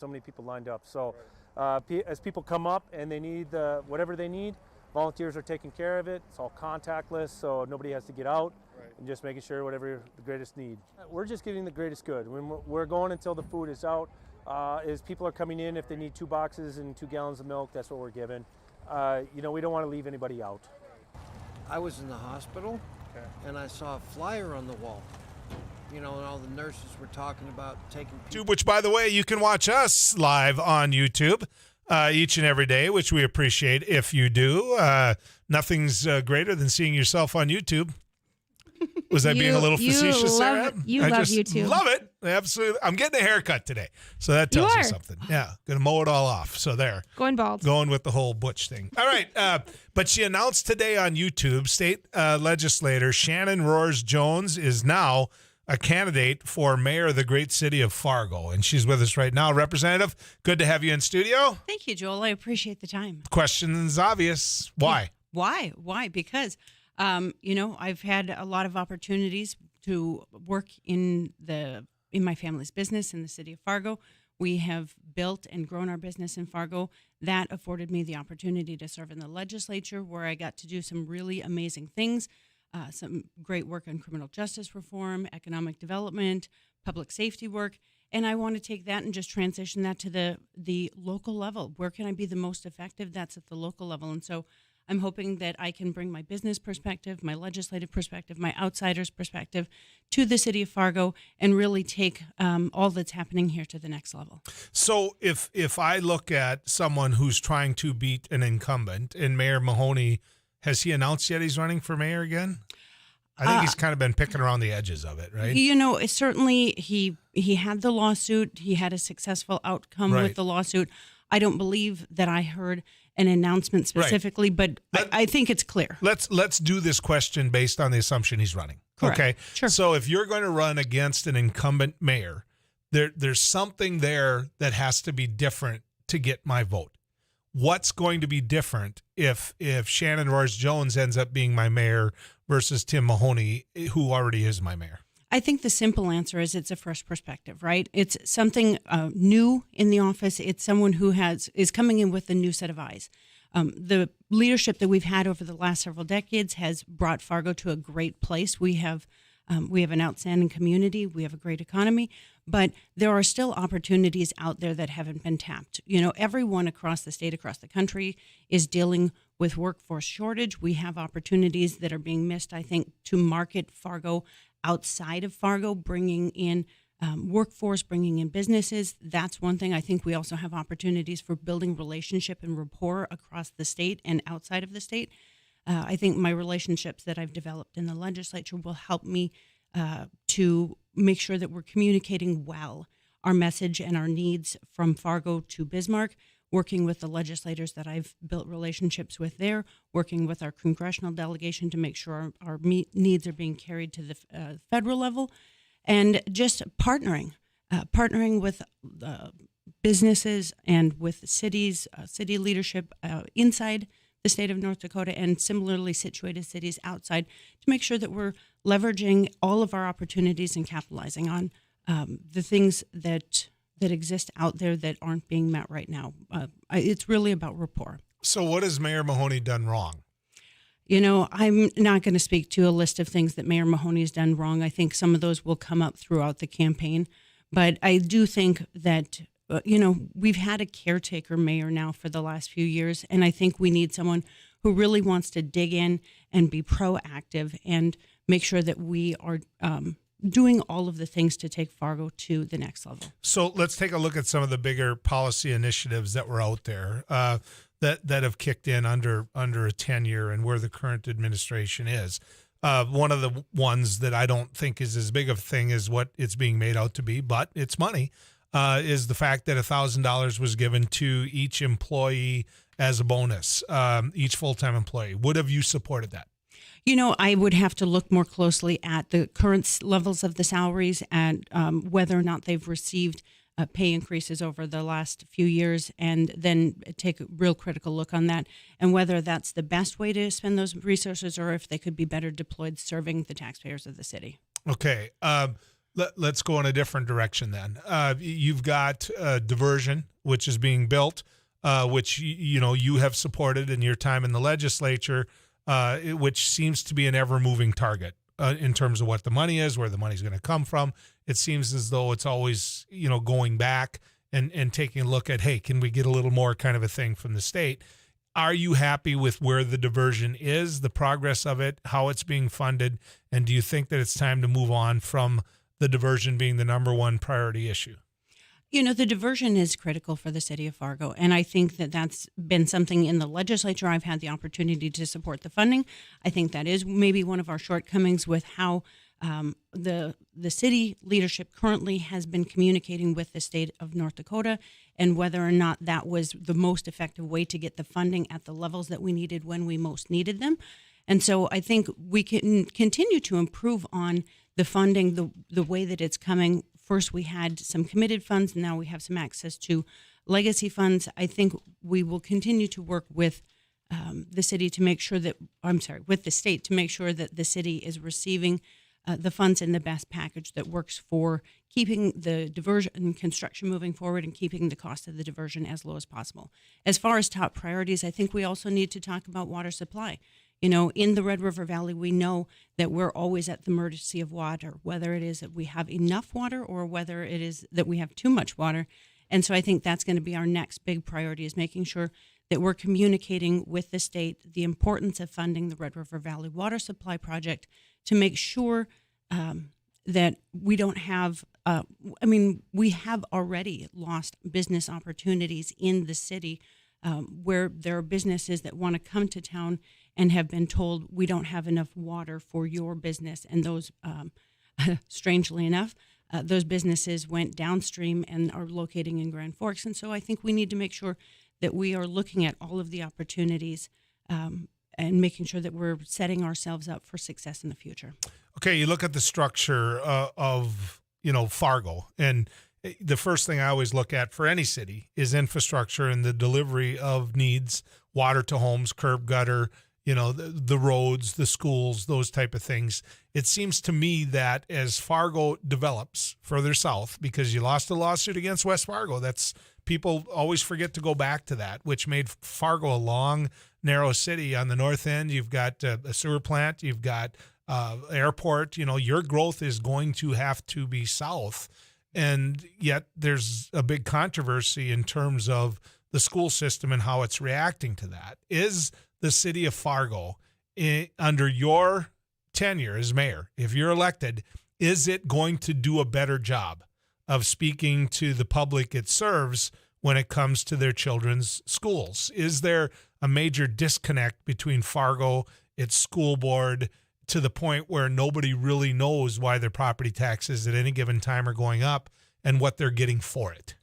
So many people lined up. So as people come up and they need whatever they need, volunteers are taking care of it. It's all contactless, so nobody has to get out. Right. And just making sure whatever the greatest need. We're just getting the greatest good. When we're going until the food is out. As people are coming in, if they need 2 boxes and 2 gallons of milk, that's what we're giving. We don't want to leave anybody out. I was in the hospital, and I saw a flyer on the wall. And all the nurses were talking about taking people. Which, by the way, you can watch us live on YouTube each and every day, which we appreciate if you do. Nothing's greater than seeing yourself on YouTube. Was that being a little facetious, Sarah? You love YouTube. Love it. Absolutely. I'm getting a haircut today, so that tells you something. Yeah, going to mow it all off. So there. Going bald. Going with the whole Butch thing. All right. But she announced today on YouTube, state legislator Shannon Roars-Jones is now a candidate for mayor of the great city of Fargo. And she's with us right now. Representative, good to have you in studio. Thank you, Joel. I appreciate the time. Question is obvious. Why? Why? Because, I've had a lot of opportunities to work in my family's business in the city of Fargo. We have built and grown our business in Fargo. That afforded me the opportunity to serve in the legislature, where I got to do some really amazing things. Some great work on criminal justice reform, economic development, public safety work. And I want to take that and just transition that to the local level. Where can I be the most effective? That's at the local level. And so I'm hoping that I can bring my business perspective, my legislative perspective, my outsider's perspective to the city of Fargo and really take all that's happening here to the next level. So if I look at someone who's trying to beat an incumbent, and Mayor Mahoney, has he announced yet he's running for mayor again? I think he's kind of been picking around the edges of it, right? Certainly he had the lawsuit. He had a successful outcome with the lawsuit. I don't believe that I heard an announcement specifically, but I think it's clear. Let's do this question based on the assumption he's running. Correct. Okay. Sure. So if you're going to run against an incumbent mayor, there's something there that has to be different to get my vote. What's going to be different if Shannon Roars-Jones ends up being my mayor versus Tim Mahoney, who already is my mayor? I think the simple answer is it's a fresh perspective, right? It's something new in the office. It's someone who is coming in with a new set of eyes. The leadership that we've had over the last several decades has brought Fargo to a great place. We have an outstanding community. We have a great economy, but there are still opportunities out there that haven't been tapped. Everyone across the state, across the country is dealing with workforce shortage. We have opportunities that are being missed, I think, to market Fargo outside of Fargo, bringing in workforce, bringing in businesses. That's one thing. I think we also have opportunities for building relationship and rapport across the state and outside of the state. I think my relationships that I've developed in the legislature will help me to make sure that we're communicating well our message and our needs from Fargo to Bismarck, working with the legislators that I've built relationships with there, working with our congressional delegation to make sure our needs are being carried to the federal level, and just partnering with businesses and with cities, city leadership inside the state of North Dakota and similarly situated cities outside to make sure that we're leveraging all of our opportunities and capitalizing on the things that exist out there that aren't being met right now. It's really about rapport. So what has Mayor Mahoney done wrong? I'm not going to speak to a list of things that Mayor Mahoney has done wrong. I think some of those will come up throughout the campaign. But I do think that we've had a caretaker mayor now for the last few years, and I think we need someone who really wants to dig in and be proactive and make sure that we are doing all of the things to take Fargo to the next level. So let's take a look at some of the bigger policy initiatives that were out there that have kicked in under a tenure and where the current administration is. One of the ones that I don't think is as big of a thing as what it's being made out to be, but it's money, is the fact that $1,000 was given to each employee as a bonus, each full-time employee. Would have you supported that? I would have to look more closely at the current levels of the salaries and whether or not they've received pay increases over the last few years, and then take a real critical look on that and whether that's the best way to spend those resources or if they could be better deployed serving the taxpayers of the city. Okay. Let's go in a different direction then. You've got diversion, which is being built, which you have supported in your time in the legislature, which seems to be an ever-moving target in terms of what the money is, where the money's going to come from. It seems as though it's always going back and taking a look at, hey, can we get a little more kind of a thing from the state? Are you happy with where the diversion is, the progress of it, how it's being funded, and do you think that it's time to move on from the diversion being the number one priority issue? The diversion is critical for the city of Fargo, and I think that that's been something in the legislature I've had the opportunity to support the funding. I think that is maybe one of our shortcomings with how the city leadership currently has been communicating with the state of North Dakota, and whether or not that was the most effective way to get the funding at the levels that we needed when we most needed them. And so I think we can continue to improve on the funding, the way that it's coming. First, we had some committed funds, and now we have some access to legacy funds. I think we will continue to work with the city to make sure that, with the state to make sure that the city is receiving the funds in the best package that works for keeping the diversion and construction moving forward and keeping the cost of the diversion as low as possible. As far as top priorities, I think we also need to talk about water supply. In the Red River Valley, we know that we're always at the mercy of water, whether it is that we have enough water or whether it is that we have too much water. And so I think that's going to be our next big priority, is making sure that we're communicating with the state the importance of funding the Red River Valley Water Supply Project to make sure that we don't have, we have already lost business opportunities in the city where there are businesses that want to come to town and have been told we don't have enough water for your business. And those, strangely enough, those businesses went downstream and are locating in Grand Forks. And so I think we need to make sure that we are looking at all of the opportunities and making sure that we're setting ourselves up for success in the future. Okay, you look at the structure of Fargo, and the first thing I always look at for any city is infrastructure and the delivery of needs, water to homes, curb gutter, the roads, the schools, those type of things. It seems to me that as Fargo develops further south, because you lost a lawsuit against West Fargo, people always forget to go back to that, which made Fargo a long, narrow city. On the north end, you've got a sewer plant, you've got airport. Your growth is going to have to be south. And yet there's a big controversy in terms of the school system and how it's reacting to that. Is the city of Fargo, under your tenure as mayor, if you're elected, is it going to do a better job of speaking to the public it serves when it comes to their children's schools? Is there a major disconnect between Fargo, its school board, to the point where nobody really knows why their property taxes at any given time are going up and what they're getting for it?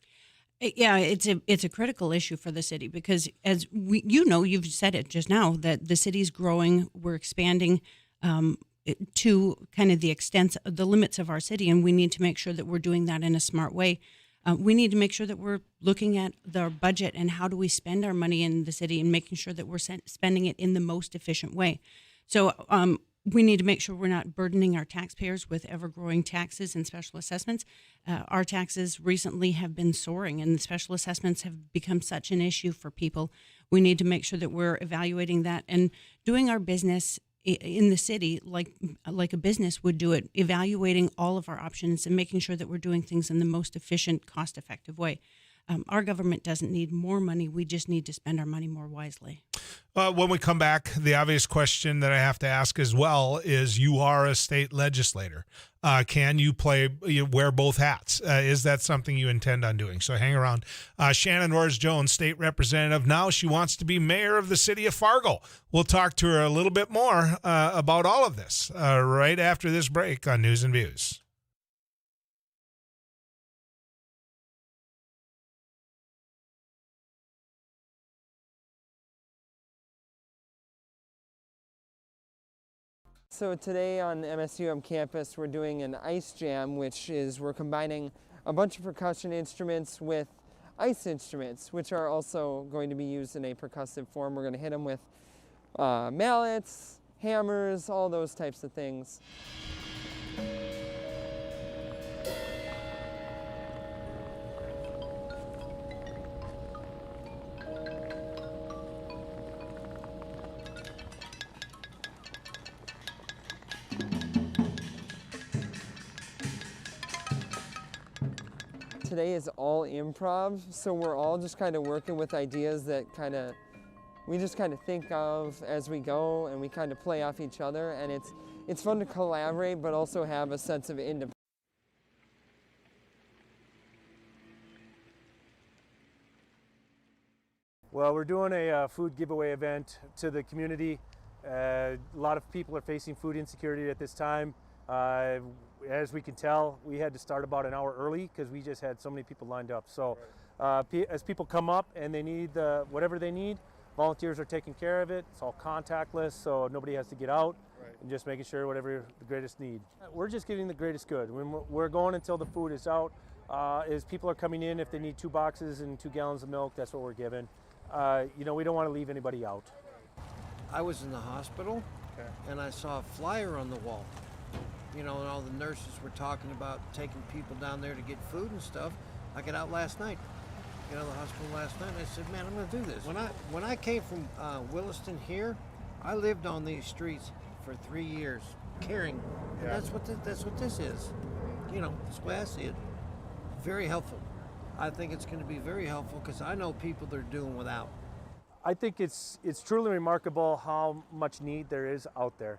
Yeah, it's a critical issue for the city because, as you've said it just now, that the city's growing, we're expanding to kind of the limits of our city, and we need to make sure that we're doing that in a smart way. We need to make sure that we're looking at the budget and how do we spend our money in the city and making sure that we're spending it in the most efficient way. So we need to make sure we're not burdening our taxpayers with ever-growing taxes and special assessments. Our taxes recently have been soaring, and the special assessments have become such an issue for people. We need to make sure that we're evaluating that and doing our business in the city like a business would do it, evaluating all of our options and making sure that we're doing things in the most efficient, cost-effective way. Our government doesn't need more money. We just need to spend our money more wisely. When we come back, the obvious question that I have to ask as well is, you are a state legislator. Can you wear both hats? Is that something you intend on doing? So hang around. Shannon Jones, state representative. Now she wants to be mayor of the city of Fargo. We'll talk to her a little bit more about all of this right after this break on News and Views. So today on the MSUM campus, we're doing an ice jam, which is we're combining a bunch of percussion instruments with ice instruments, which are also going to be used in a percussive form. We're going to hit them with mallets, hammers, all those types of things. today is all improv, so we're all just kind of working with ideas that we just kind of think of as we go, and we kind of play off each other, and it's fun to collaborate, but also have a sense of independence. Well, we're doing a food giveaway event to the community. A lot of people are facing food insecurity at this time. As we can tell, we had to start about an hour early because we just had so many people lined up. So as people come up and they need whatever they need, volunteers are taking care of it. It's all contactless, so nobody has to get out, and just making sure whatever the greatest need. We're just getting the greatest good. We're going until the food is out. As people are coming in, if they need 2 boxes and 2 gallons of milk, that's what we're giving. We don't want to leave anybody out. I was in the hospital, and I saw a flyer on the wall. And all the nurses were talking about taking people down there to get food and stuff. I got out last night, the hospital last night, and I said, man, I'm going to do this. When I came from Williston here, I lived on these streets for 3 years, caring. And that's what this is. That's the way I see it. Very helpful. I think it's going to be very helpful because I know people that are doing without. I think it's truly remarkable how much need there is out there.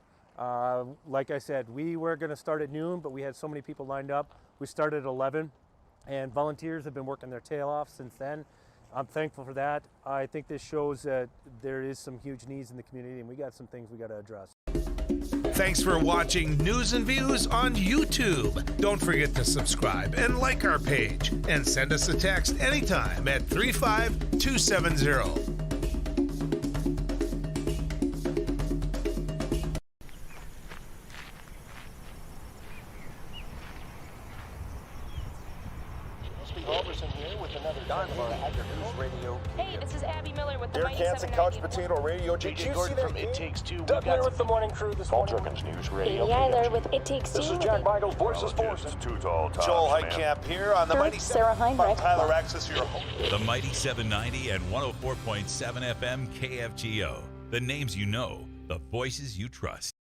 Like I said, we were going to start at noon, but we had so many people lined up. We started at 11, and volunteers have been working their tail off since then. I'm thankful for that. I think this shows that there is some huge needs in the community, and we got some things we got to address. Thanks for watching News and Views on YouTube. Don't forget to subscribe and like our page, and send us a text anytime at 35270. Hey, this is Abby Miller with the Derek Hansen, Couch Potato Radio. Did you see that? It Takes Two. Doug Miller with the morning crew this morning. Jerkins News Radio. Amy Eiler with It Takes Two. This is Jack Michaels, Voices Forces. Joel Heitkamp here on the Mighty Sarah Heinrich. Tyler Axis, your host. The Mighty 790 and 104.7 FM KFGO. The names you know, the voices you trust.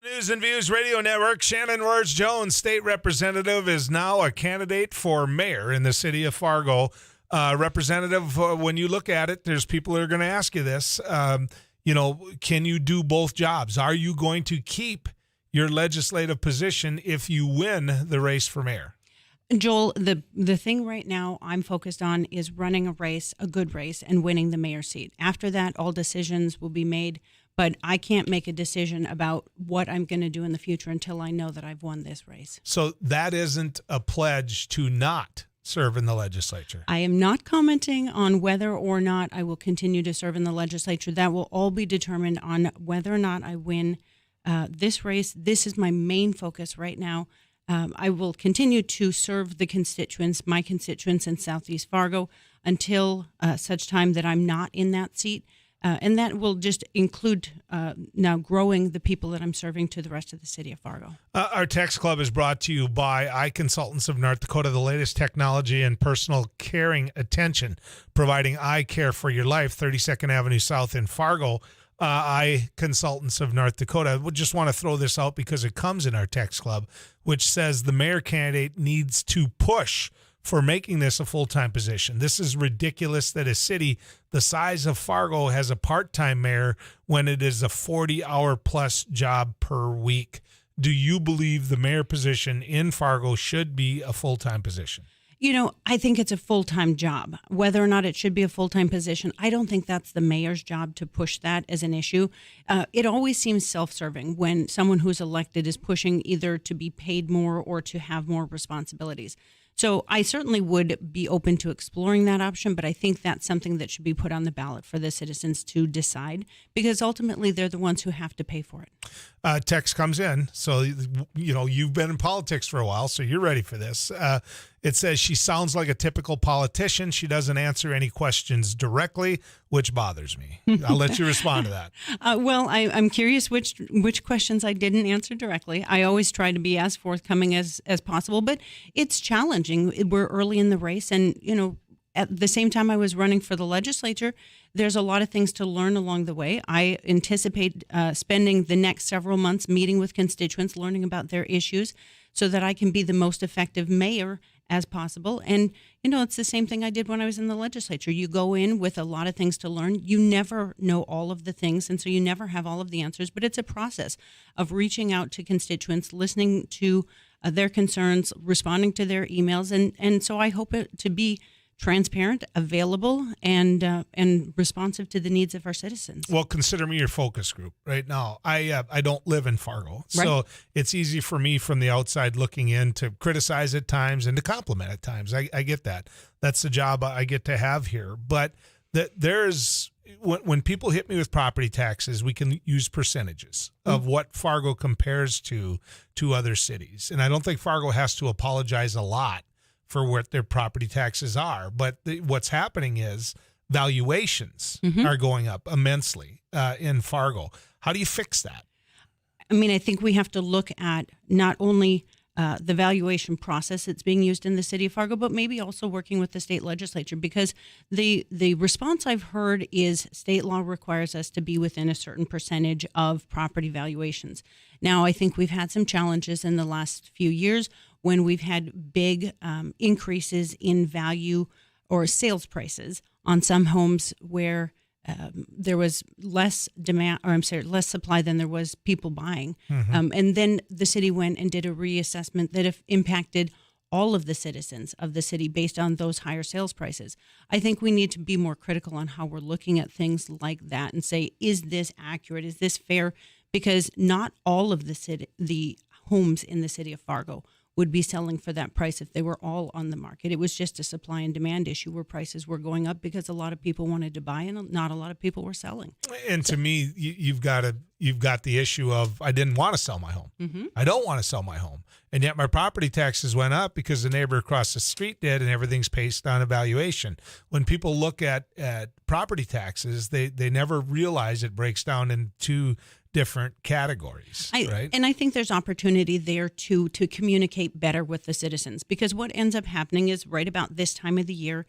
News and Views Radio Network. Shannon Jones, state representative, is now a candidate for mayor in the city of Fargo. Representative, when you look at it, there's people that are going to ask you this. Can you do both jobs? Are you going to keep your legislative position if you win the race for mayor? Joel, the thing right now I'm focused on is running a race, a good race, and winning the mayor's seat. After that, all decisions will be made, but I can't make a decision about what I'm going to do in the future until I know that I've won this race. So that isn't a pledge to not serve in the legislature. I am not commenting on whether or not I will continue to serve in the legislature. That will all be determined on whether or not I win this race. This is my main focus right now. I will continue to serve my constituents in Southeast Fargo until such time that I'm not in that seat. And that will just include now growing the people that I'm serving to the rest of the city of Fargo. Our text club is brought to you by Eye Consultants of North Dakota, the latest technology and personal caring attention, providing eye care for your life, 32nd Avenue South in Fargo. Eye Consultants of North Dakota. We just want to throw this out because it comes in our text club, which says the mayor candidate needs to push for making this a full-time position. This is ridiculous that a city the size of Fargo has a part-time mayor when it is a 40-hour plus job per week. Do you believe the mayor position in Fargo should be a full-time position? I think it's a full-time job. Whether or not it should be a full-time position, I don't think that's the mayor's job to push that as an issue. It always seems self-serving when someone who's elected is pushing either to be paid more or to have more responsibilities. So I certainly would be open to exploring that option, but I think that's something that should be put on the ballot for the citizens to decide, because ultimately they're the ones who have to pay for it. Text comes in. So, you've been in politics for a while, so you're ready for this. It says she sounds like a typical politician. She doesn't answer any questions directly, which bothers me. I'll let you respond to that. I'm curious which questions I didn't answer directly. I always try to be as forthcoming as possible, but it's challenging. We're early in the race, and at the same time I was running for the legislature, there's a lot of things to learn along the way. I anticipate spending the next several months meeting with constituents, learning about their issues, so that I can be the most effective mayor as possible. And, it's the same thing I did when I was in the legislature. You go in with a lot of things to learn. You never know all of the things, and so you never have all of the answers, but it's a process of reaching out to constituents, listening to their concerns, responding to their emails. And so I hope it to be transparent, available, and responsive to the needs of our citizens. Well, consider me your focus group right now. I don't live in Fargo, so it's easy for me from the outside looking in to criticize at times and to compliment at times. I get that. That's the job I get to have here. But there's when people hit me with property taxes, we can use percentages of what Fargo compares to other cities, and I don't think Fargo has to apologize a lot for what their property taxes are. But what's happening is valuations are going up immensely in Fargo. How do you fix that? I mean, I think we have to look at not only the valuation process that's being used in the city of Fargo, but maybe also working with the state legislature, because the response I've heard is state law requires us to be within a certain percentage of property valuations. Now, I think we've had some challenges in the last few years when we've had big increases in value or sales prices on some homes where there was less less supply than there was people buying. And then the city went and did a reassessment that impacted all of the citizens of the city based on those higher sales prices. I think we need to be more critical on how we're looking at things like that and say, is this accurate? Is this fair? Because not all of the homes in the city of Fargo would be selling for that price if they were all on the market. It was just a supply and demand issue where prices were going up because a lot of people wanted to buy and not a lot of people were selling. And to me, you've got the issue of, I didn't want to sell my home. I don't want to sell my home. And yet my property taxes went up because the neighbor across the street did, and everything's based on evaluation. When people look at property taxes, they never realize it breaks down into different categories, right? And I think there's opportunity there to communicate better with the citizens, because what ends up happening is right about this time of the year,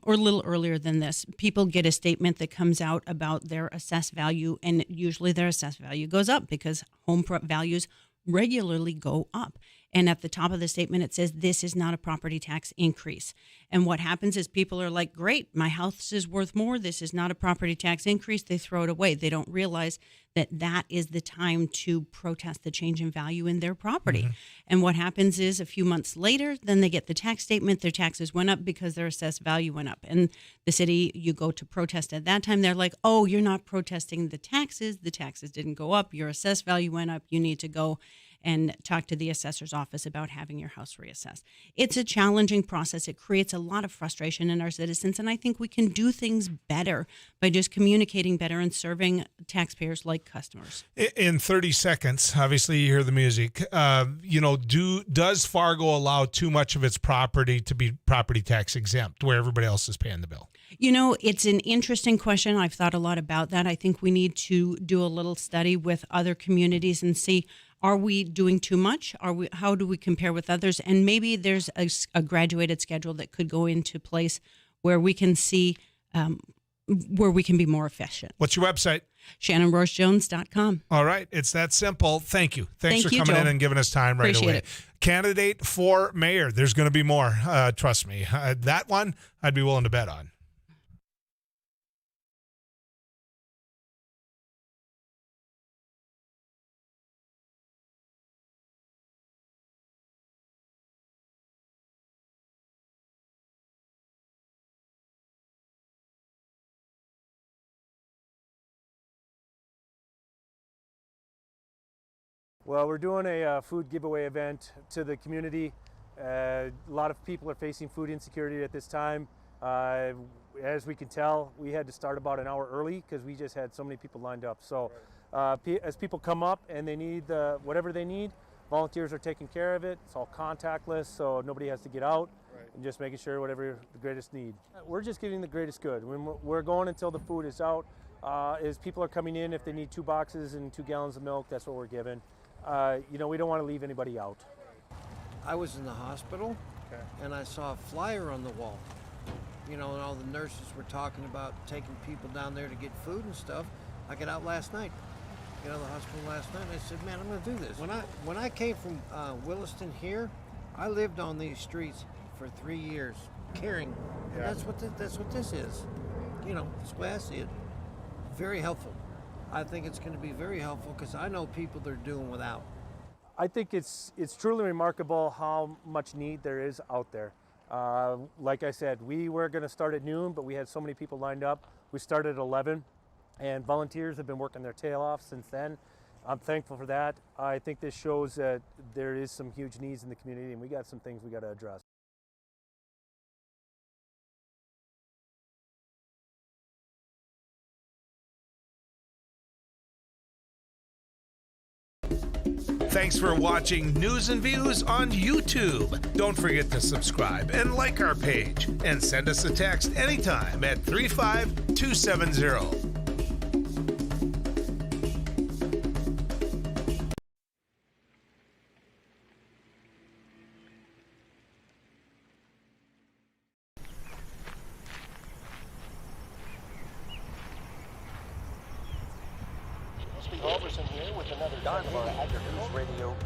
or a little earlier than this, people get a statement that comes out about their assessed value, and usually their assessed value goes up because home values regularly go up. And at the top of the statement, it says, this is not a property tax increase. And what happens is people are like, great, my house is worth more. This is not a property tax increase. They throw it away. They don't realize that is the time to protest the change in value in their property. And what happens is a few months later, then they get the tax statement. Their taxes went up because their assessed value went up. And the city, you go to protest at that time, they're like, oh, you're not protesting the taxes. The taxes didn't go up. Your assessed value went up. You need to go and talk to the assessor's office about having your house reassessed. It's a challenging process. It creates a lot of frustration in our citizens, and I think we can do things better by just communicating better and serving taxpayers like customers. In 30 seconds, obviously you hear the music. Does Fargo allow too much of its property to be property tax exempt, where everybody else is paying the bill? It's an interesting question. I've thought a lot about that. I think we need to do a little study with other communities and see, are we doing too much? How do we compare with others? And maybe there's a graduated schedule that could go into place where we can see where we can be more efficient. What's your website? ShannonRoseJones.com. All right. It's that simple. Thank you. Thanks for coming Joe. in and giving us time right Appreciate away. it. Candidate for mayor. There's going to be more. Trust me. That one I'd be willing to bet on. Well, we're doing a food giveaway event to the community. A lot of people are facing food insecurity at this time. As we can tell, we had to start about an hour early because we just had so many people lined up. So as people come up and they need whatever they need, volunteers are taking care of it. It's all contactless, so nobody has to get out, and just making sure whatever the greatest need. We're just getting the greatest good. We're going until the food is out. As people are coming in, if they need 2 boxes and 2 gallons of milk, that's what we're giving. We don't want to leave anybody out. I was in the hospital, and I saw a flyer on the wall. You know, and all the nurses were talking about taking people down there to get food and stuff. I got out last night. Got out of the hospital last night. And I said, man, I'm going to do this. When I came from Williston here, I lived on these streets for 3 years, caring. And that's what this is. You know, that's the way I see it. Very helpful. I think it's going to be very helpful because I know people that are doing without. I think it's truly remarkable how much need there is out there. Like I said, we were going to start at noon, but we had so many people lined up. We started at 11, and volunteers have been working their tail off since then. I'm thankful for that. I think this shows that there is some huge needs in the community, and we got some things we got to address. Thanks for watching News and Views on YouTube. Don't forget to subscribe and like our page, and send us a text anytime at 35270.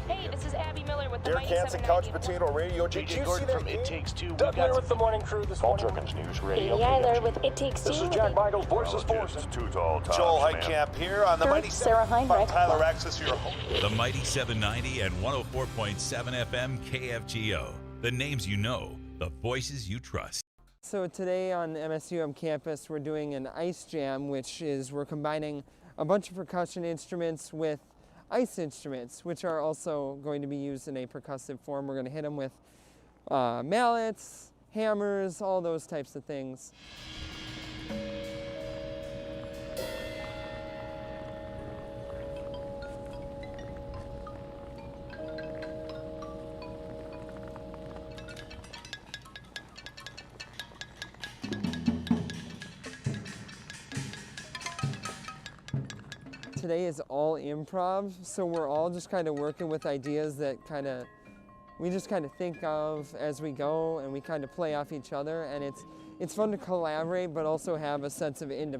Hey, this is Abby Miller with the Derek Mighty Hansen, 790. Couch Potato Radio. Did you see that? From It Takes Two. Doug Miller with the morning crew this morning. News Radio. Amy Eiler with It Takes Two. This is Jack Michaels, Voices Force. Joel Heitkamp here on the Mighty Sarah Heinrich. Tyler Access, your home. The Mighty 790 and 104.7 FM KFGO. The names you know, the voices you trust. So today on the MSUM campus, we're doing an ice jam, which is we're combining a bunch of percussion instruments with ice instruments, which are also going to be used in a percussive form. We're going to hit them with mallets, hammers, all those types of things. Today is all improv, so we're all just kind of working with ideas that we just kind of think of as we go, and we kind of play off each other, and it's fun to collaborate but also have a sense of independence.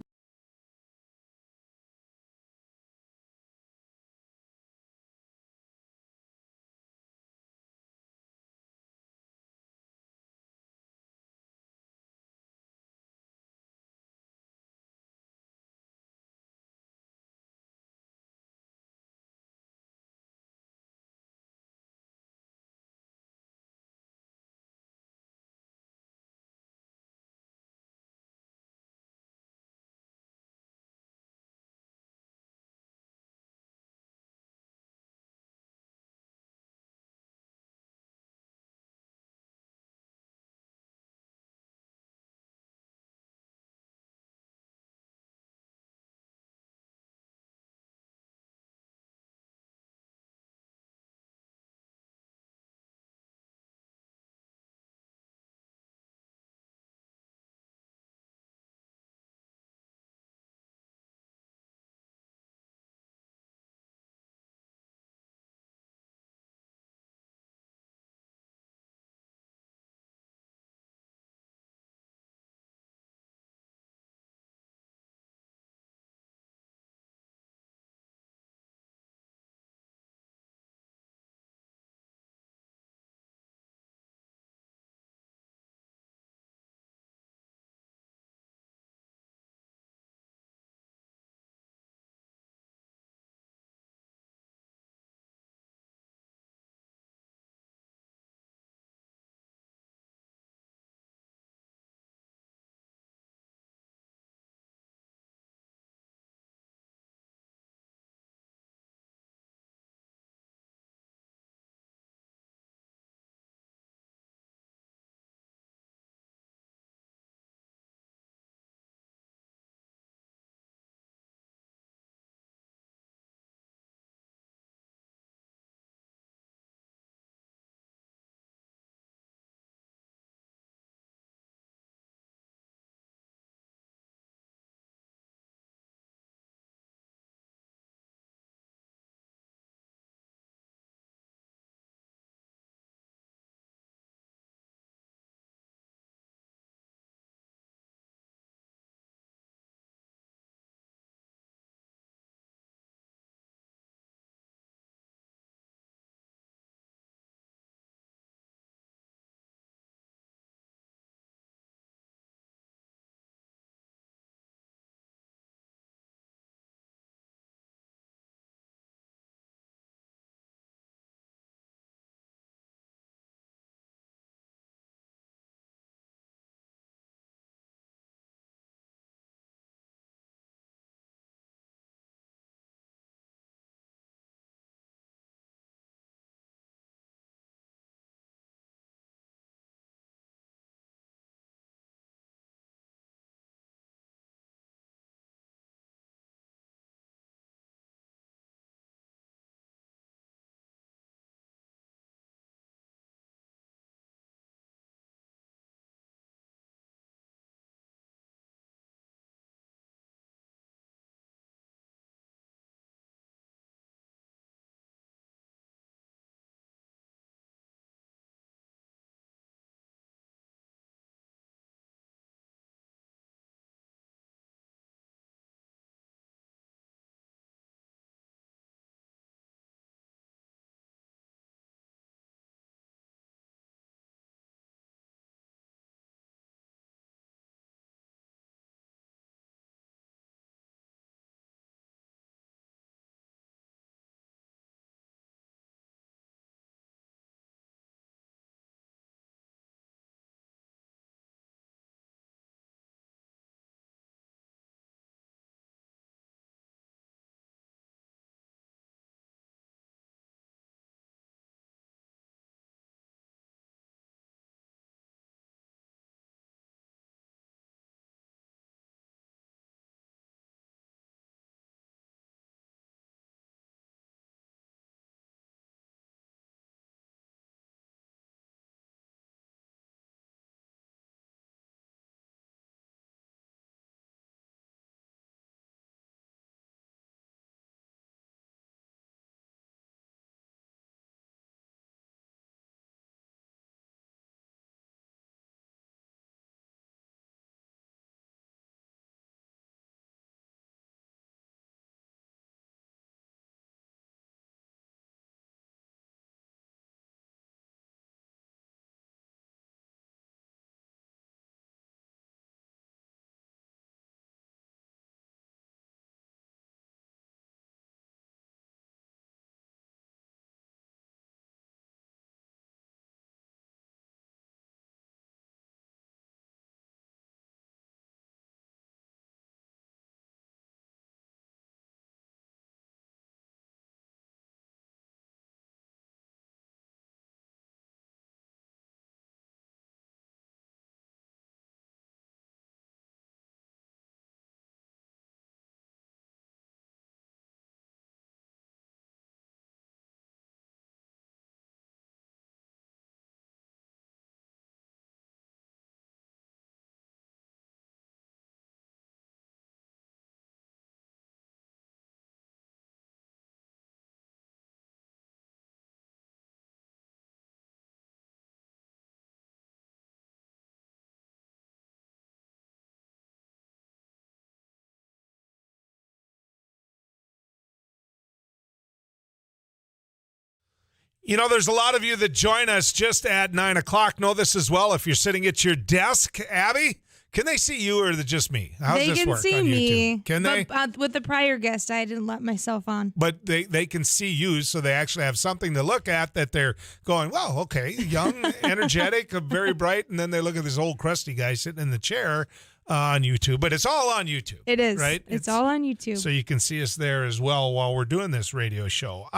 You know, there's a lot of you that join us just at 9 o'clock. Know this as well. If you're sitting at your desk, Abby, can they see you or is it just me? How's they this can work see on me. YouTube? Can they? With the prior guest, I didn't let myself on. But they can see you, so they actually have something to look at that they're going, well, okay, young, energetic, very bright, and then they look at this old crusty guy sitting in the chair on YouTube. But it's all on YouTube. It is. Right? It's all on YouTube. So you can see us there as well while we're doing this radio show.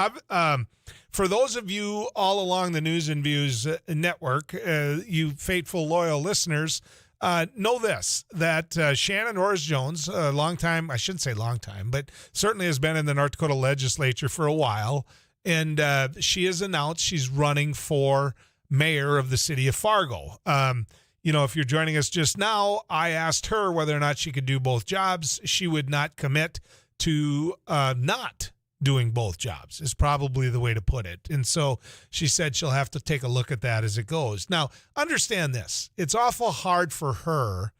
For those of you all along the News and Views network, you faithful, loyal listeners, know this, that Shannon Orris-Jones, a long time, I shouldn't say long time, but certainly has been in the North Dakota legislature for a while, and she has announced she's running for mayor of the city of Fargo. You know, if you're joining us just now, I asked her whether or not she could do both jobs. She would not commit to not doing both jobs is probably the way to put it. And so she said she'll have to take a look at that as it goes. Now, understand this. It's awful hard for her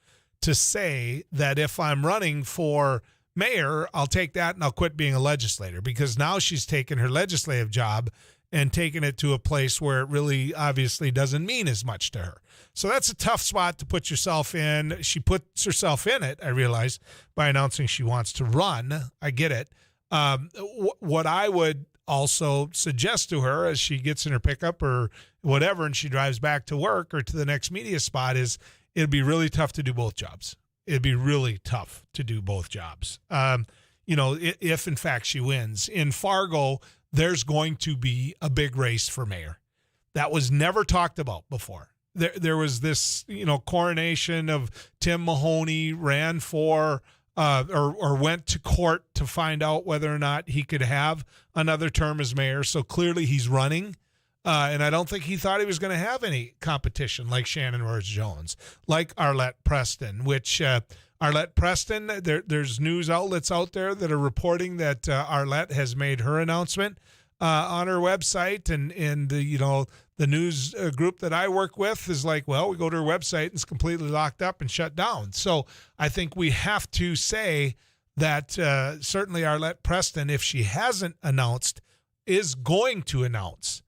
to say that if I'm running for mayor, I'll take that and I'll quit being a legislator, because now she's taken her legislative job and taken it to a place where it really obviously doesn't mean as much to her. So that's a tough spot to put yourself in. She puts herself in it, I realize, by announcing she wants to run. I get it. What I would also suggest to her as she gets in her pickup or whatever and she drives back to work or to the next media spot is it'd be really tough to do both jobs. It'd be really tough to do both jobs. You know, if in fact she wins. In Fargo, there's going to be a big race for mayor. That was never talked about before. There was this, you know, coronation of Tim Mahoney ran for or went to court to find out whether or not he could have another term as mayor. So clearly he's running. And I don't think he thought he was going to have any competition like Shannon Orris-Jones, like Arlette Preston, which Arlette Preston, there's news outlets out there that are reporting that Arlette has made her announcement on her website. And you know, the news group that I work with is like, well, we go to her website and it's completely locked up and shut down. So I think we have to say that certainly Arlette Preston, if she hasn't announced, is going to announce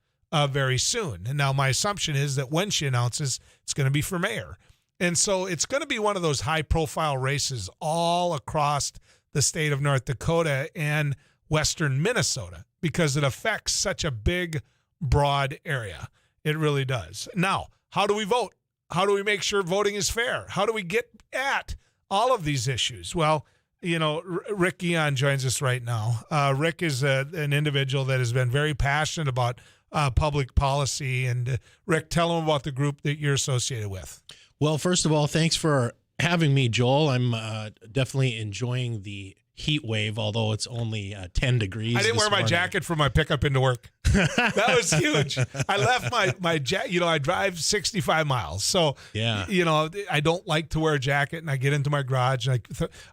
very soon. And now my assumption is that when she announces, it's going to be for mayor. And so it's going to be one of those high-profile races all across the state of North Dakota and western Minnesota because it affects such a big, broad area. It really does. Now, how do we vote? How do we make sure voting is fair? How do we get at all of these issues? Well, you know, Rick Guion joins us right now. Rick is an individual that has been very passionate about public policy. And Rick, tell them about the group that you're associated with. Well, first of all, thanks for having me, Joel. I'm definitely enjoying the heat wave, although it's only 10 degrees. I didn't wear my jacket for my pickup into work. That was huge. I left my jacket. You know, I drive 65 miles. So, yeah, you know, I don't like to wear a jacket, and I get into my garage. And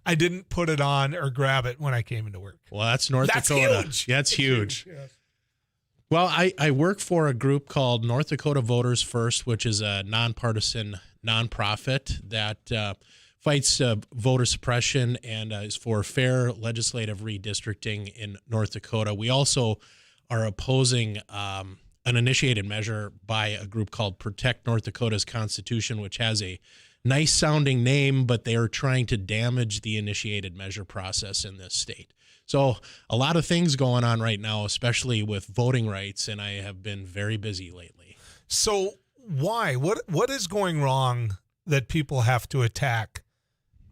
I didn't put it on or grab it when I came into work. Well, that's North Dakota. Huge. Yeah, it's huge. Yes. Well, I work for a group called North Dakota Voters First, which is a nonpartisan nonprofit that fights voter suppression and is for fair legislative redistricting in North Dakota. We also are opposing an initiated measure by a group called Protect North Dakota's Constitution, which has a nice sounding name, but they are trying to damage the initiated measure process in this state. So a lot of things going on right now, especially with voting rights, and I have been very busy lately. So why? What is going wrong that people have to attack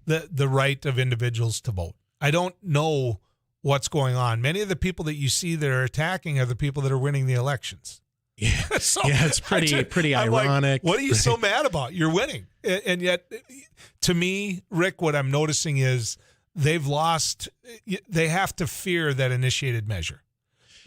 the right of individuals to vote? I don't know what's going on. Many of the people that you see that are attacking are the people that are winning the elections. Yeah, So yeah, it's pretty I'm ironic. Like, what are you so mad about? You're winning. And yet, to me, Rick, what I'm noticing is they've lost. They have to fear that initiated measure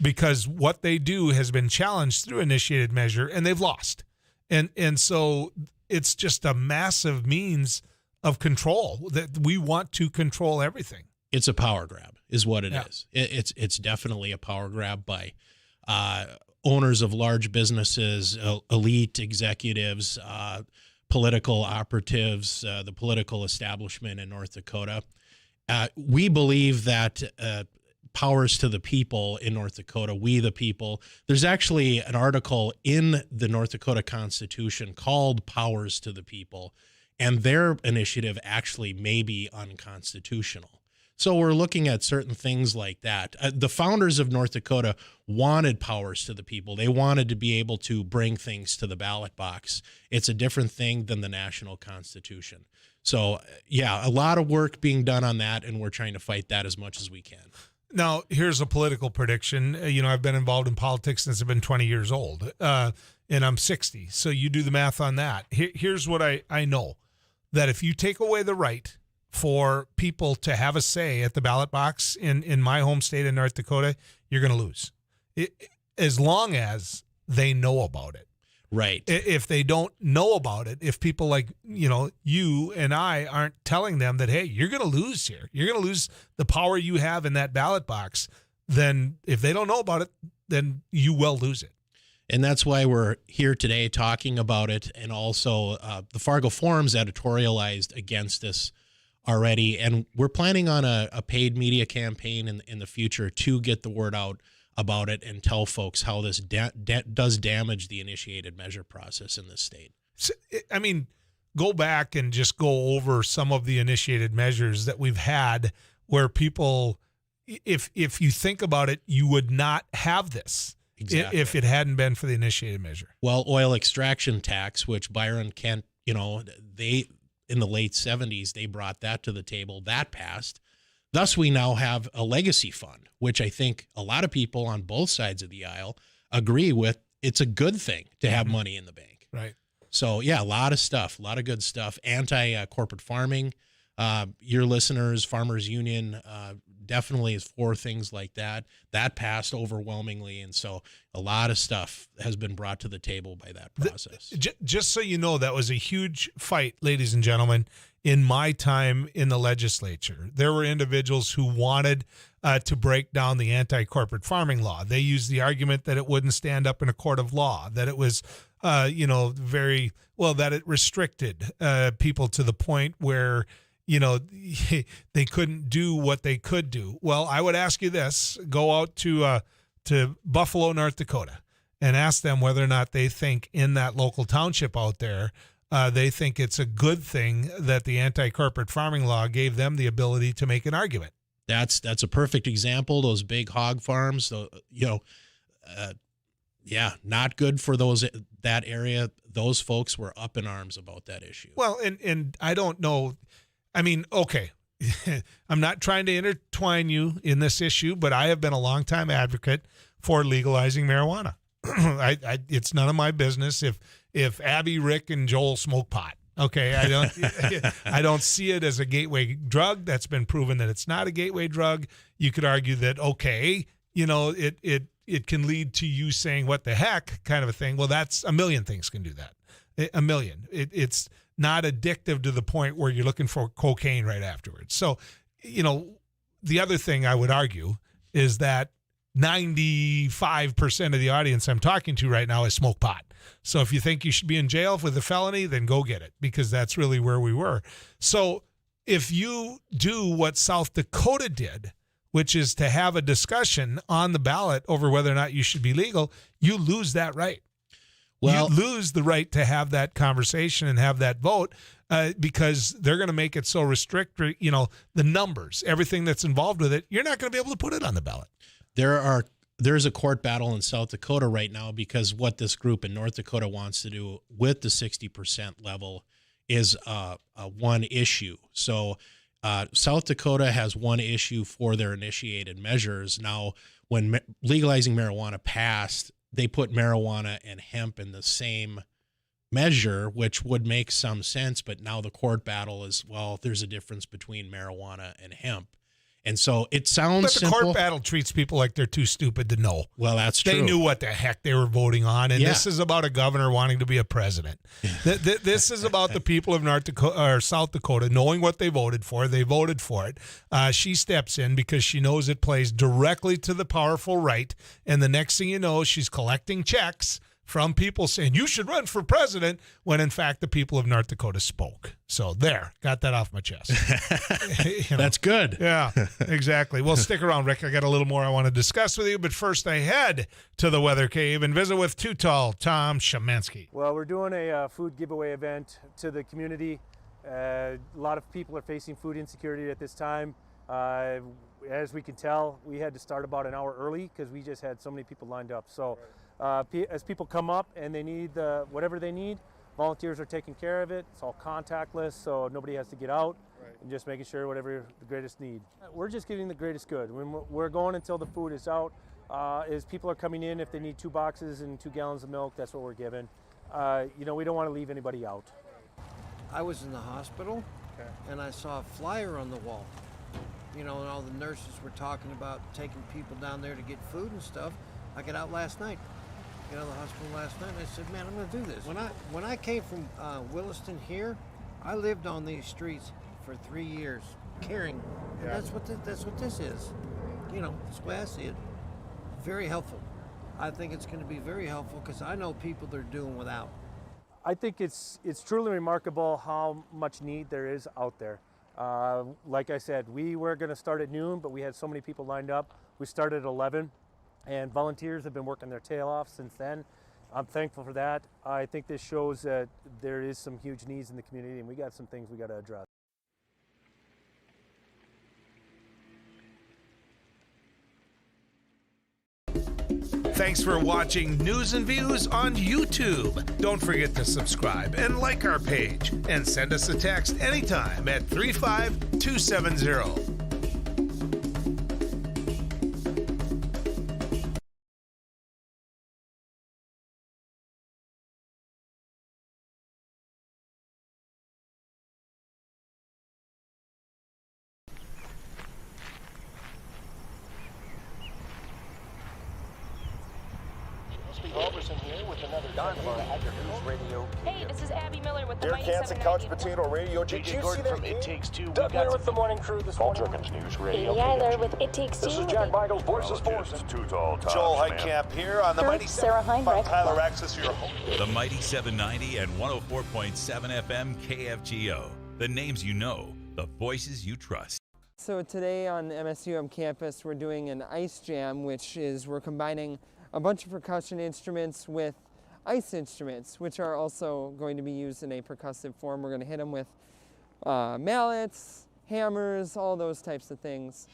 because what they do has been challenged through initiated measure, and they've lost. And so it's just a massive means of control that we want to control everything. It's a power grab is what it is. It's definitely a power grab by owners of large businesses, elite executives, political operatives, the political establishment in North Dakota. We believe that powers to the people in North Dakota, we the people. There's actually an article in the North Dakota Constitution called Powers to the People, and their initiative actually may be unconstitutional. So we're looking at certain things like that. The founders of North Dakota wanted powers to the people. They wanted to be able to bring things to the ballot box. It's a different thing than the national Constitution. So, yeah, a lot of work being done on that, and we're trying to fight that as much as we can. Now, here's a political prediction. I've been involved in politics since I've been 20 years old, and I'm 60. So you do the math on that. Here's what I know, that if you take away the right for people to have a say at the ballot box in my home state of North Dakota, you're going to lose, as long as they know about it. Right. If they don't know about it, if people like, you and I aren't telling them that, hey, you're going to lose here, you're going to lose the power you have in that ballot box, then if they don't know about it, then you will lose it. And that's why we're here today talking about it. And also the Fargo Forum's editorialized against this already. And we're planning on a paid media campaign in the future to get the word out about it and tell folks how this does damage the initiated measure process in this state. So, go back and just go over some of the initiated measures that we've had where people, if you think about it, you would not have this. Exactly. If it hadn't been for the initiated measure. Well, oil extraction tax, which Byron Kent, they in the late 70s, they brought that to the table. That passed. Thus, we now have a legacy fund, which I think a lot of people on both sides of the aisle agree with. It's a good thing to have money in the bank. Right. So, yeah, a lot of stuff, a lot of good stuff. Anti-corporate farming. Your listeners, Farmers Union, definitely is for things like that. That passed overwhelmingly. And so a lot of stuff has been brought to the table by that process. Just so you know, that was a huge fight, ladies and gentlemen. In my time in the legislature, there were individuals who wanted to break down the anti-corporate farming law. They used the argument that it wouldn't stand up in a court of law, that it was, that it restricted people to the point where, they couldn't do what they could do. Well, I would ask you this: go out to Buffalo, North Dakota, and ask them whether or not they think in that local township out there, they think it's a good thing that the anti-corporate farming law gave them the ability to make an argument. That's a perfect example. Those big hog farms, not good for that area. Those folks were up in arms about that issue. Well, and I don't know. Okay, I'm not trying to intertwine you in this issue, but I have been a longtime advocate for legalizing marijuana. It's none of my business if Abby, Rick, and Joel smoke pot. Okay, I don't see it as a gateway drug. That's been proven that it's not a gateway drug. You could argue that it can lead to you saying what the heck kind of a thing. Well, that's a million things can do that. A million. It's not addictive to the point where you're looking for cocaine right afterwards. So, the other thing I would argue is that 95% of the audience I'm talking to right now is smoke pot. So if you think you should be in jail with a felony, then go get it, because that's really where we were. So if you do what South Dakota did, which is to have a discussion on the ballot over whether or not you should be legal, you lose that right. Well, you lose the right to have that conversation and have that vote because they're going to make it so restricted, the numbers, everything that's involved with it, you're not going to be able to put it on the ballot. There's a court battle in South Dakota right now because what this group in North Dakota wants to do with the 60% level is one issue. So South Dakota has one issue for their initiated measures. Now, when legalizing marijuana passed, they put marijuana and hemp in the same measure, which would make some sense. But now the court battle is, well, there's a difference between marijuana and hemp. And so it sounds simple. But the court battle treats people like they're too stupid to know. Well, that's true. They knew what the heck they were voting on. And this is about a governor wanting to be a president. This is about the people of North Dakota or South Dakota knowing what they voted for. They voted for it. She steps in because she knows it plays directly to the powerful right. And the next thing you know, she's collecting checks from people saying you should run for president when in fact the people of North Dakota spoke. So there, got that off my chest. That's good. Yeah, exactly. Well, stick around, Rick. I got a little more I want to discuss with you, but first I head to the Weather Cave and visit with Too Tall Tom Szymanski. Well, we're doing a food giveaway event to the community. A lot of people are facing food insecurity at this time. As we can tell, we had to start about an hour early because we just had so many people lined up. So as people come up and they need whatever they need, volunteers are taking care of it. It's all contactless, so nobody has to get out, and just making sure whatever the greatest need. We're just getting the greatest good. We're going until the food is out. As people are coming in, if they need 2 boxes and 2 gallons of milk, that's what we're giving. We don't want to leave anybody out. I was in the hospital, and I saw a flyer on the wall. And all the nurses were talking about taking people down there to get food and stuff. I got out last night. The hospital last night, and I said, man, I'm going to do this. When I came from Williston here, I lived on these streets for 3 years, caring. And that's what this is. That's the way I see it. Very helpful. I think it's going to be very helpful because I know people that are doing without. I think it's truly remarkable how much need there is out there. Like I said, we were going to start at noon, but we had so many people lined up. We started at 11, and volunteers have been working their tail off since then. I'm thankful for that. I think this shows that there is some huge needs in the community, and we got some things we got to address. Thanks for watching News and Views on YouTube. Don't forget to subscribe and like our page, and send us a text anytime at 35270. Hey, this is Abby Miller with the Derek Hansen, Couch Potato Radio. Did you see that from It Takes Two? Doug Miller with the morning crew this morning. Jenkins News Radio. Amy Eiler with It Takes Two. This is Jack Michaels, Voices Forces. Too Tall Tom. Joel Heitkamp here on the Mighty Sarah 7. Heinrich. Tyler Axis, your host. The Mighty 790 and 104.7 FM KFGO. The names you know, the voices you trust. So today on MSUM campus, we're doing an ice jam, which is we're combining a bunch of percussion instruments with ice instruments, which are also going to be used in a percussive form. We're going to hit them with mallets, hammers, all those types of things.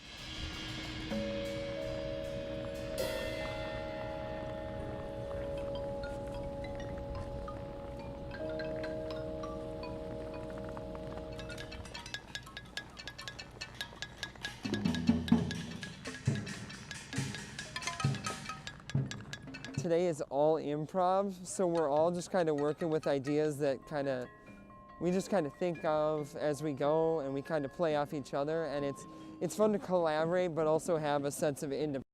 Today is all improv, so we're all just kind of working with ideas that we just kind of think of as we go, and we kind of play off each other, and it's fun to collaborate but also have a sense of independence.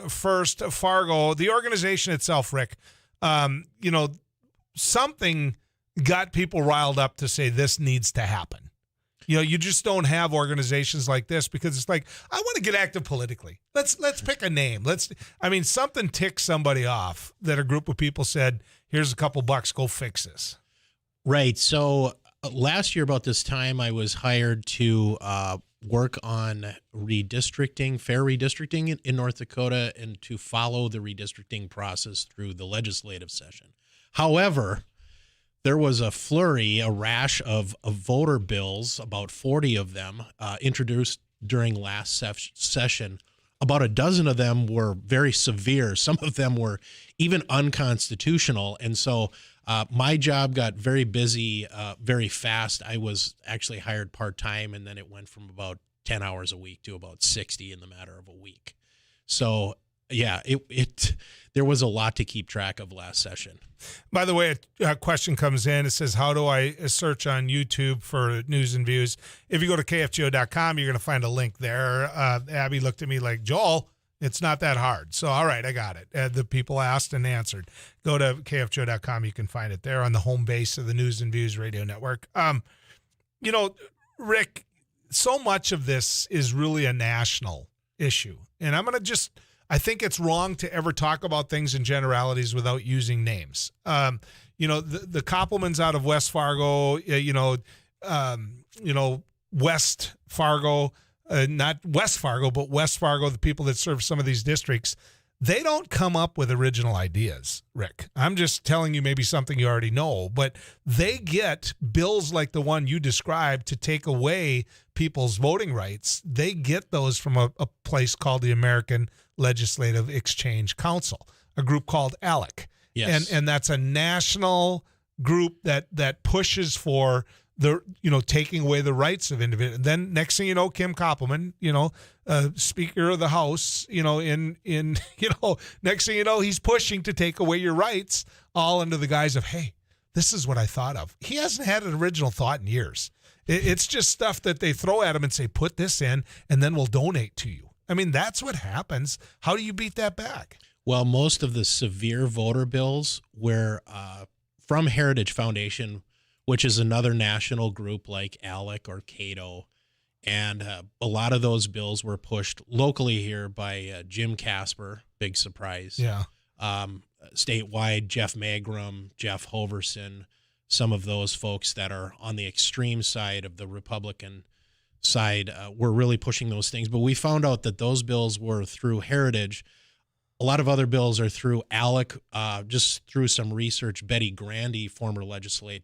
First, Fargo, the organization itself, Rick, something got people riled up to say this needs to happen. You just don't have organizations like this because it's like, I want to get active politically. Let's pick a name. Something ticked somebody off that a group of people said, here's a couple bucks, go fix this. Right. So last year about this time, I was hired to work on redistricting, fair redistricting in North Dakota, and to follow the redistricting process through the legislative session. However, there was a rash of voter bills, about 40 of them, introduced during last session. About a dozen of them were very severe. Some of them were even unconstitutional. And so my job got very busy very fast. I was actually hired part-time, and then it went from about 10 hours a week to about 60 in the matter of a week. So, yeah, there was a lot to keep track of last session. By the way, a question comes in. It says, how do I search on YouTube for news and views? If you go to kfgo.com, you're going to find a link there. Abby looked at me like, Joel, it's not that hard. So, all right, I got it. The people asked and answered. Go to kfgo.com. You can find it there on the home base of the News and Views Radio Network. Rick, so much of this is really a national issue. And I think it's wrong to ever talk about things in generalities without using names. The Koppelmans out of West Fargo, West Fargo, not West Fargo, but West Fargo, the people that serve some of these districts, they don't come up with original ideas, Rick. I'm just telling you maybe something you already know, but they get bills like the one you described to take away people's voting rights. They get those from a place called the American Legislative Exchange Council, a group called ALEC. Yes. And that's a national group that pushes for taking away the rights of individuals. Then next thing you know, Kim Koppelman, Speaker of the House, next thing you know, he's pushing to take away your rights, all under the guise of, hey, this is what I thought of. He hasn't had an original thought in years. It's just stuff that they throw at him and say, put this in, and then we'll donate to you. That's what happens. How do you beat that back? Well, most of the severe voter bills were from Heritage Foundation, which is another national group like ALEC or Cato. And a lot of those bills were pushed locally here by Jim Casper, big surprise. Yeah. Statewide, Jeff Magrum, Jeff Hoverson, some of those folks that are on the extreme side of the Republican side were really pushing those things. But we found out that those bills were through Heritage. A lot of other bills are through ALEC, just through some research. Betty Grandy, former legislator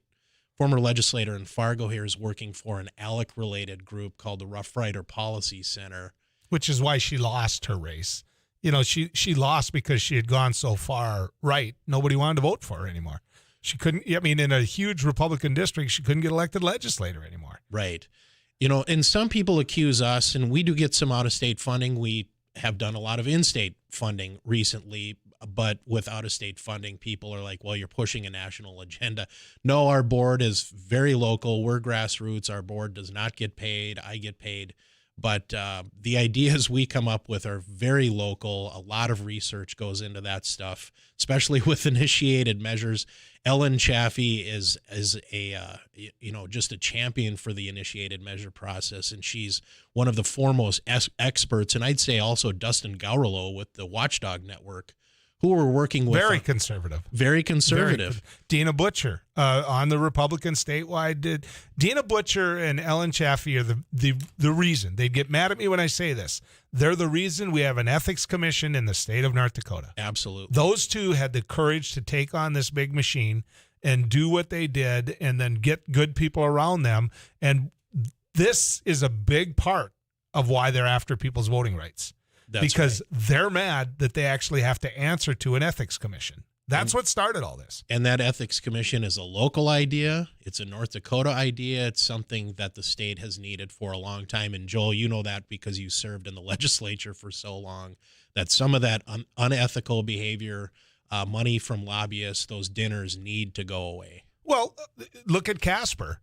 in Fargo here, is working for an ALEC-related group called the Rough Rider Policy Center. Which is why she lost her race. She lost because she had gone so far right. Nobody wanted to vote for her anymore. She couldn't, in a huge Republican district, she couldn't get elected legislator anymore. Right. And some people accuse us, and we do get some out-of-state funding. We have done a lot of in-state funding recently, but with out-of-state funding, people are like, well, you're pushing a national agenda. No, our board is very local. We're grassroots. Our board does not get paid. I get paid. But the ideas we come up with are very local. A lot of research goes into that stuff, especially with initiated measures. Ellen Chaffee is a just a champion for the initiated measure process, and she's one of the foremost experts. And I'd say also Dustin Gowrlow with the Watchdog Network, who we're working with. Very conservative. Very conservative. Dina Butcher on the Republican statewide. Dina Butcher and Ellen Chaffee are the reason. They get mad at me when I say this. They're the reason we have an ethics commission in the state of North Dakota. Absolutely. Those two had the courage to take on this big machine and do what they did and then get good people around them. And this is a big part of why they're after people's voting rights. Because they're mad that they actually have to answer to an ethics commission. That's what started all this. And that ethics commission is a local idea. It's a North Dakota idea. It's something that the state has needed for a long time. And Joel, you know that because you served in the legislature for so long, that some of that unethical behavior, money from lobbyists, those dinners need to go away. Well, look at Casper.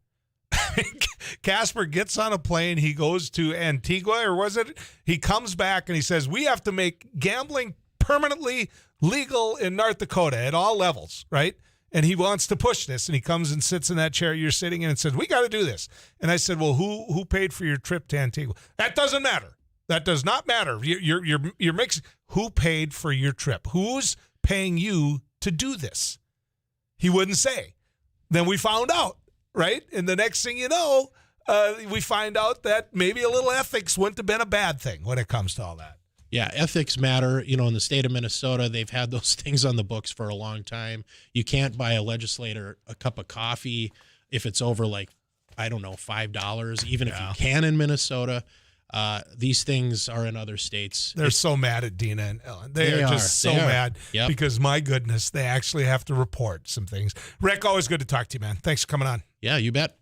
Casper gets on a plane. He goes to Antigua, or was it? He comes back and he says, we have to make gambling permanently legal in North Dakota at all levels, right? And he wants to push this. And he comes and sits in that chair you're sitting in and says, we got to do this. And I said, well, who paid for your trip to Antigua? That doesn't matter. That does not matter. You're mixing. Who paid for your trip? Who's paying you to do this? He wouldn't say. Then we found out, right? And the next thing you know, we find out that maybe a little ethics wouldn't have been a bad thing when it comes to all that. Yeah, ethics matter. You know, in the state of Minnesota, they've had those things on the books for a long time. You can't buy a legislator a cup of coffee if it's over, like, I don't know, $5, even if you can in Minnesota. These things are in other states. They're so mad at Dina and Ellen. They are just so mad because, my goodness, they actually have to report some things. Rick, always good to talk to you, man. Thanks for coming on. Yeah, you bet.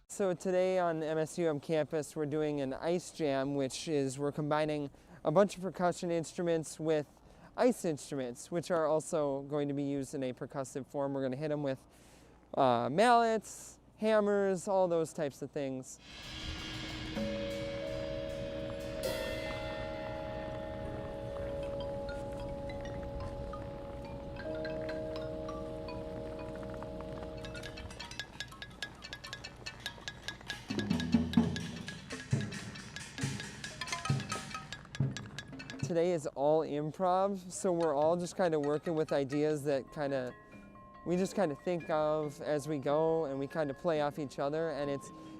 So today on MSUM campus, we're doing an ice jam, which is we're combining a bunch of percussion instruments with ice instruments, which are also going to be used in a percussive form. We're going to hit them with mallets, hammers, all those types of things. Today is all improv, so we're all just kind of working with ideas that we just kind of think of as we go, and we kind of play off each other, and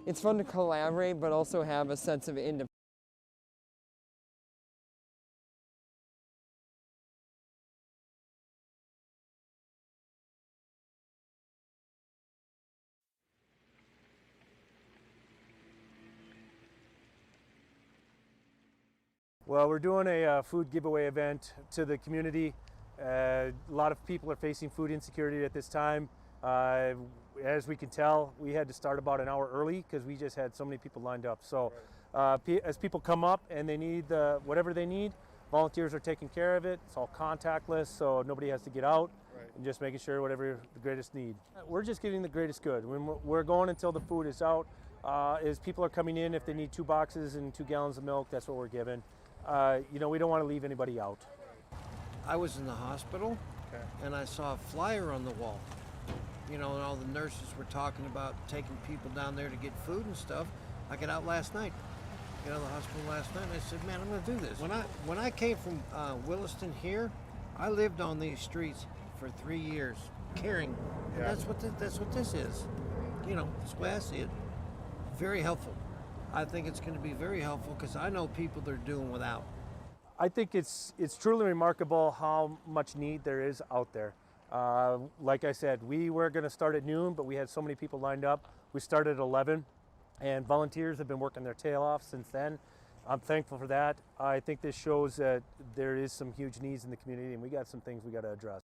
it's fun to collaborate, but also have a sense of independence. Well, we're doing a food giveaway event to the community. A lot of people are facing food insecurity at this time. As we can tell, we had to start about an hour early because we just had so many people lined up. So as people come up and they need whatever they need, volunteers are taking care of it. It's all contactless, so nobody has to get out, and just making sure whatever the greatest need. We're just giving the greatest good. When we're going until the food is out. As people are coming in, if they need 2 boxes and 2 gallons of milk, that's what we're giving. You know, we don't want to leave anybody out. I was in the hospital, and I saw a flyer on the wall. You know, and all the nurses were talking about taking people down there to get food and stuff. I got out last night. Got out of the hospital last night, and I said, man, I'm going to do this. When I came from Williston here, I lived on these streets for 3 years, caring. And that's what this is. You know, that's the way I see it. Very helpful. I think it's going to be very helpful because I know people that are doing without. I think it's truly remarkable how much need there is out there. Like I said, we were going to start at noon, but we had so many people lined up. We started at 11, and volunteers have been working their tail off since then. I'm thankful for that. I think this shows that there is some huge needs in the community, and we got some things we got to address.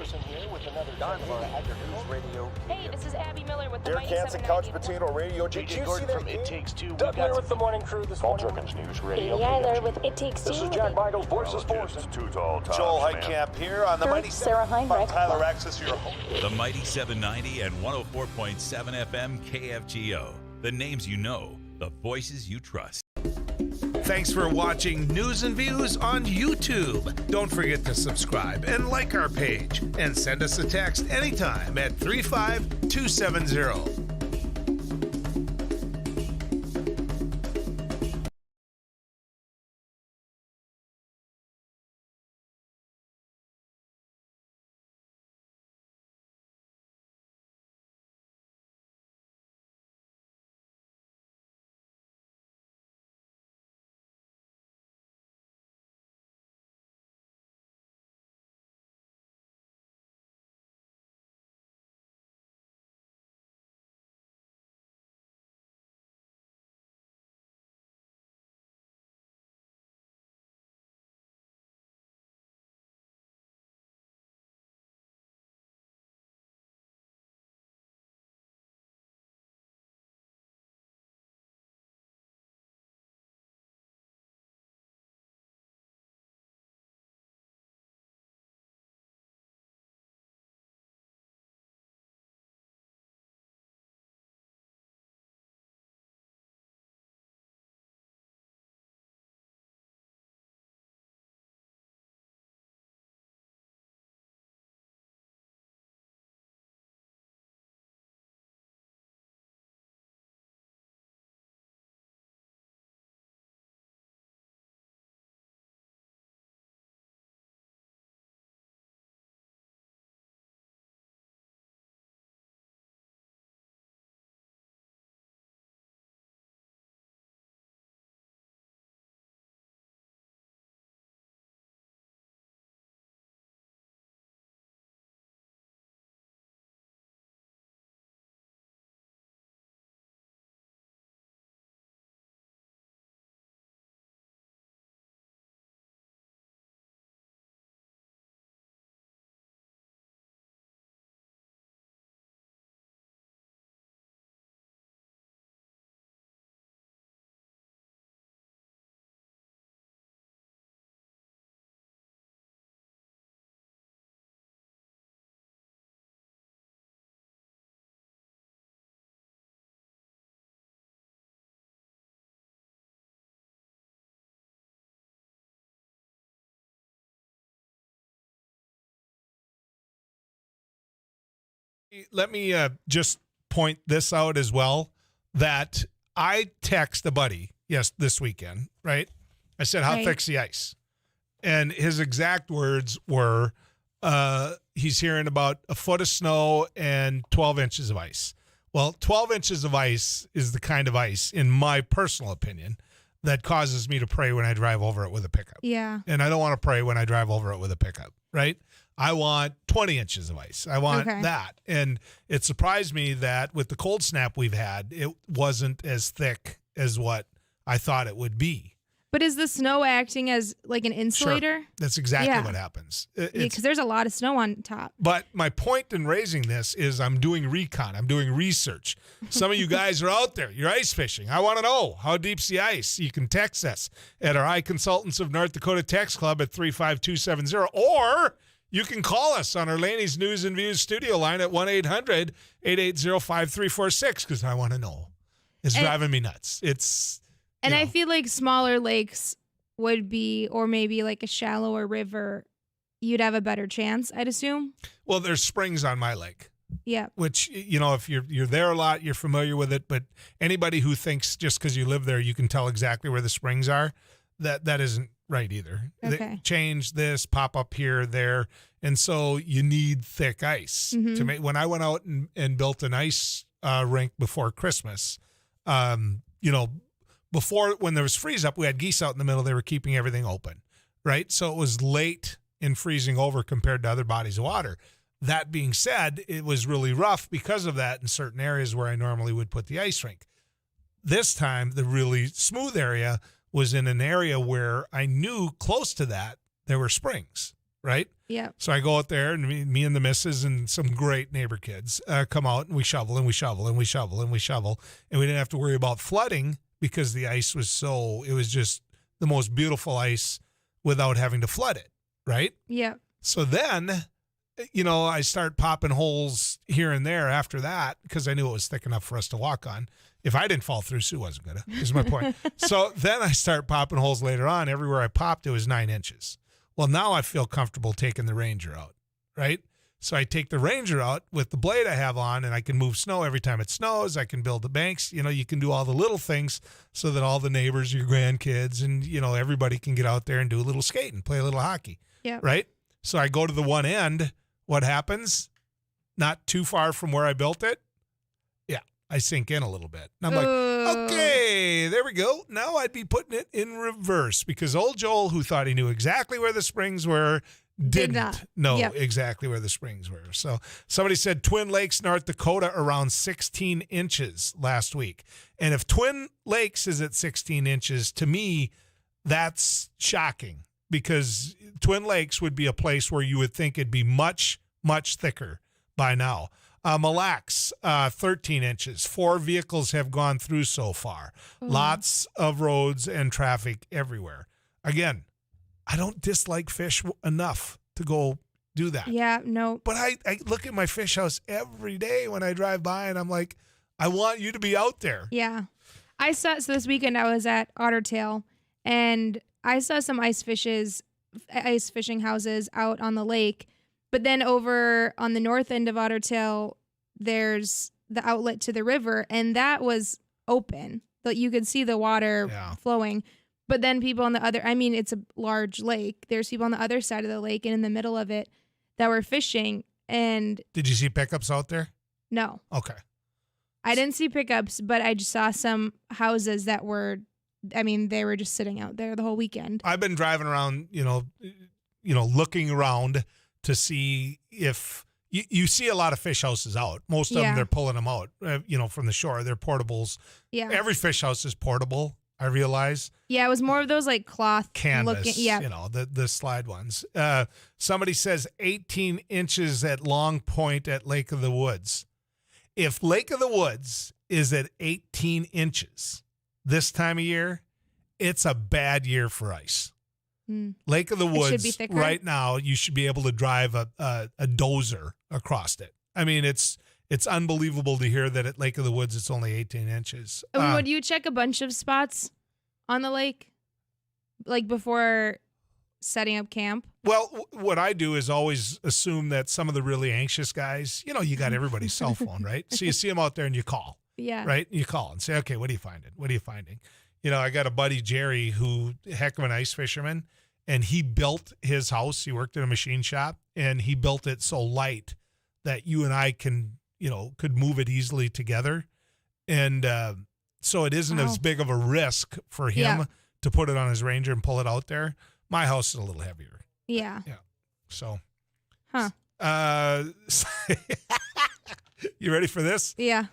Here with another News Radio. Hey, this is Abby Miller with the Derek Hansen, Couch Potato Radio. Did you see that? It Takes Two. Doug Miller with the morning crew this morning. News Radio. Amy Eiler with It Takes Two. This is Jack Michaels, Voices Force. Joel Heitkamp here on the Mighty Sarah Heinrich. Tyler Access, your home. The Mighty 790 and 104.7 FM KFGO. The names you know, the voices you trust. Thanks for watching News and Views on YouTube. Don't forget to subscribe and like our page, and send us a text anytime at 35270. Let me just point this out as well, that I text a buddy, this weekend, right? I said, how thick's the ice? And his exact words were, he's hearing about a foot of snow and 12 inches of ice. Well, 12 inches of ice is the kind of ice, in my personal opinion, that causes me to pray when I drive over it with a pickup. Yeah. And I don't want to pray when I drive over it with a pickup, right? I want 20 inches of ice. I want that. And it surprised me that with the cold snap we've had, it wasn't as thick as what I thought it would be. But is the snow acting as like an insulator? Sure. That's exactly what happens. Because there's a lot of snow on top. But my point in raising this is I'm doing recon. I'm doing research. Some of you guys are out there. You're ice fishing. I want to know, how deep's the ice? You can text us at our iConsultants of North Dakota text club at 35270, or you can call us on our Laney's News and Views studio line at 1-800-880-5346, because I want to know. It's driving me nuts. And I feel like smaller lakes would be, or maybe like a shallower river, you'd have a better chance, I'd assume. Well, there's springs on my lake. Yeah. Which, if you're there a lot, you're familiar with it. But anybody who thinks just because you live there, you can tell exactly where the springs are, that isn't right either. Okay. They change this, pop up here, there. And so you need thick ice to make. When I went out and built an ice rink before Christmas, before, when there was freeze up, we had geese out in the middle. They were keeping everything open, right? So it was late in freezing over compared to other bodies of water. That being said, it was really rough because of that in certain areas where I normally would put the ice rink. This time, the really smooth area was in an area where I knew close to that there were springs, right? Yeah. So I go out there, and me and the missus and some great neighbor kids come out, and we shovel and we shovel and we shovel and we shovel, and we didn't have to worry about flooding, because the ice was it was just the most beautiful ice without having to flood it, right? Yeah. So then, I start popping holes here and there after that, because I knew it was thick enough for us to walk on. If I didn't fall through, Sue wasn't going to, is my point. So then I start popping holes later on. Everywhere I popped, it was 9 inches. Well, now I feel comfortable taking the Ranger out, right? So I take the Ranger out with the blade I have on, and I can move snow every time it snows. I can build the banks. You can do all the little things so that all the neighbors, your grandkids, and, everybody can get out there and do a little skating, play a little hockey. Yeah. Right? So I go to the one end. What happens? Not too far from where I built it. Yeah, I sink in a little bit. And I'm like, okay, there we go. Now I'd be putting it in reverse, because old Joel, who thought he knew exactly where the springs were, didn't know exactly where the springs were. So somebody said Twin Lakes, North Dakota, around 16 inches last week. And if Twin Lakes is at 16 inches, to me, that's shocking, because Twin Lakes would be a place where you would think it'd be much, much thicker by now. Mille Lacs, 13 inches. 4 vehicles have gone through so far. Lots of roads and traffic everywhere. Again, I don't dislike fish enough to go do that. Yeah, no. But I look at my fish house every day when I drive by, and I'm like, I want you to be out there. Yeah. So this weekend I was at Ottertail, and I saw some ice fishing houses out on the lake. But then over on the north end of Ottertail, there's the outlet to the river, and that was open. But you could see the water flowing. But then people on the other, it's a large lake. There's people on the other side of the lake and in the middle of it that were fishing. And did you see pickups out there? No. Okay. I didn't see pickups, but I just saw some houses that were, they were just sitting out there the whole weekend. I've been driving around, looking around to see if you see a lot of fish houses out. Most of them, they're pulling them out, from the shore. They're portables. Yeah. Every fish house is portable, I realize. Yeah, it was more of those like cloth canvas, looking, the slide ones. Somebody says 18 inches at Long Point at Lake of the Woods. If Lake of the Woods is at 18 inches this time of year, it's a bad year for ice. Lake of the Woods right now, you should be able to drive a dozer across it. It's unbelievable to hear that at Lake of the Woods it's only 18 inches. Would you check a bunch of spots on the lake, like before setting up camp? Well, what I do is always assume that some of the really anxious guys, you got everybody's cell phone, right? So you see them out there and you call, Yeah. right? You call and say, okay, what are you finding? What are you finding? I got a buddy, Jerry, who heck of an ice fisherman, and he built his house. He worked in a machine shop, and he built it so light that you and I could move it easily together. And so it isn't as big of a risk for him to put it on his Ranger and pull it out there. My house is a little heavier. Yeah. Yeah. So. Huh. You ready for this? Yeah.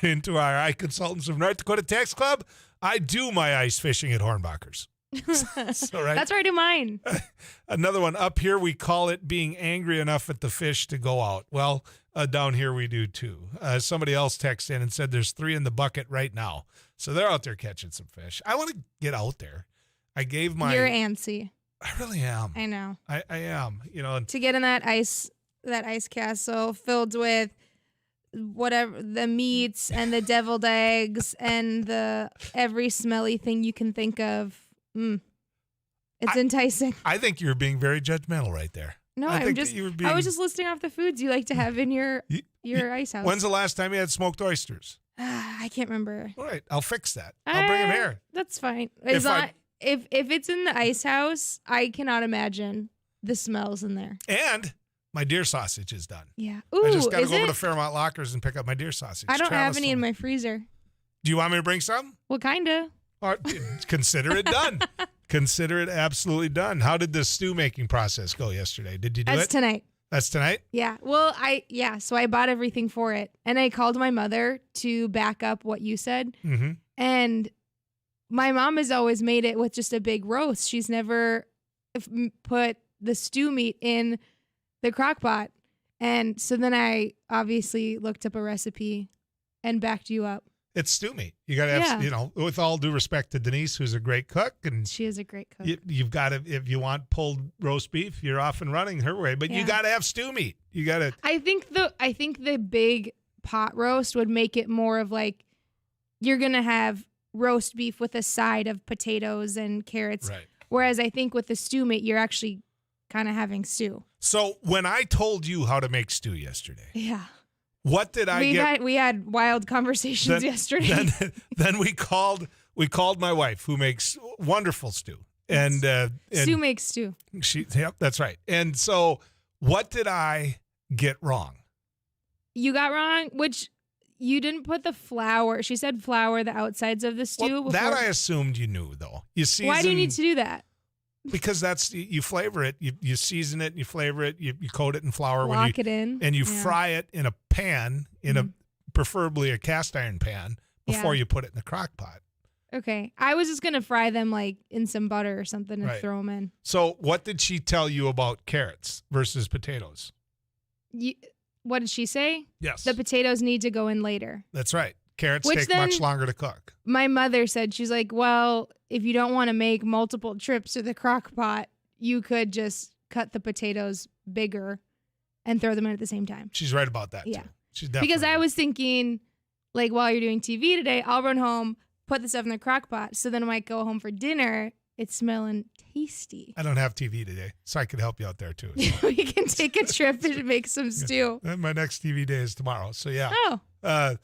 Into our eye consultants of North Dakota Tax Club. I do my ice fishing at Hornbacher's. So, right? That's where I do mine. Another one up here, we call it being angry enough at the fish to go out. Well, down here we do too. Somebody else texted in and said there's 3 in the bucket right now. So they're out there catching some fish. I want to get out there. I gave my. You're antsy. I really am. I know. I am. To get in that ice castle filled with whatever the meats and the deviled eggs and the every smelly thing you can think of. It's enticing. I think you're being very judgmental right there. No, I was just listing off the foods you like to have in your ice house. When's the last time you had smoked oysters? I can't remember. All right, I'll fix that. I'll bring them here. That's fine. If it's in the ice house, I cannot imagine the smells in there. And my deer sausage is done. Yeah. Ooh, I just got to go over to Fairmont Lockers and pick up my deer sausage. I don't have any in my freezer. Do you want me to bring some? Well, kinda. All right, consider it done. Consider it absolutely done. How did the stew making process go yesterday? Did you do it? That's tonight. That's tonight? Yeah. Well, so I bought everything for it. And I called my mother to back up what you said. Mm-hmm. And my mom has always made it with just a big roast. She's never put the stew meat in the crock pot. And so then I obviously looked up a recipe and backed you up. It's stew meat. You got to have, with all due respect to Denise, who's a great cook. And she is a great cook. You've got to, if you want pulled roast beef, you're off and running her way. But you got to have stew meat. You got to. I think the big pot roast would make it more of like, you're going to have roast beef with a side of potatoes and carrots. Right. Whereas I think with the stew meat, you're actually kind of having stew. So when I told you how to make stew yesterday. Yeah. What did I get? We had wild conversations yesterday. Then we called my wife, who makes wonderful stew. And Stew makes stew. Yep, that's right. And so what did I get wrong? You got wrong, which you didn't put the flour. She said flour, the outsides of the stew. Well, that I assumed you knew, though. Why do you need to do that? Because you flavor it, you season it, you flavor it, you coat it in flour, lock it in, and you fry it in a pan, preferably a cast iron pan, before you put it in the crock pot. Okay, I was just gonna fry them like in some butter or something and throw them in. So, what did she tell you about carrots versus potatoes? What did she say? Yes, the potatoes need to go in later. That's right. Carrots take much longer to cook. My mother said, she's like, well, if you don't want to make multiple trips to the crock pot, you could just cut the potatoes bigger and throw them in at the same time. She's right about that, yeah. too. She's definitely because I was thinking, like, while you're doing TV today, I'll run home, put the stuff in the crock pot, so then when I go home for dinner, it's smelling tasty. I don't have TV today, so I could help you out there, too. So. We can take a trip and make some stew. My next TV day is tomorrow, so yeah. Oh.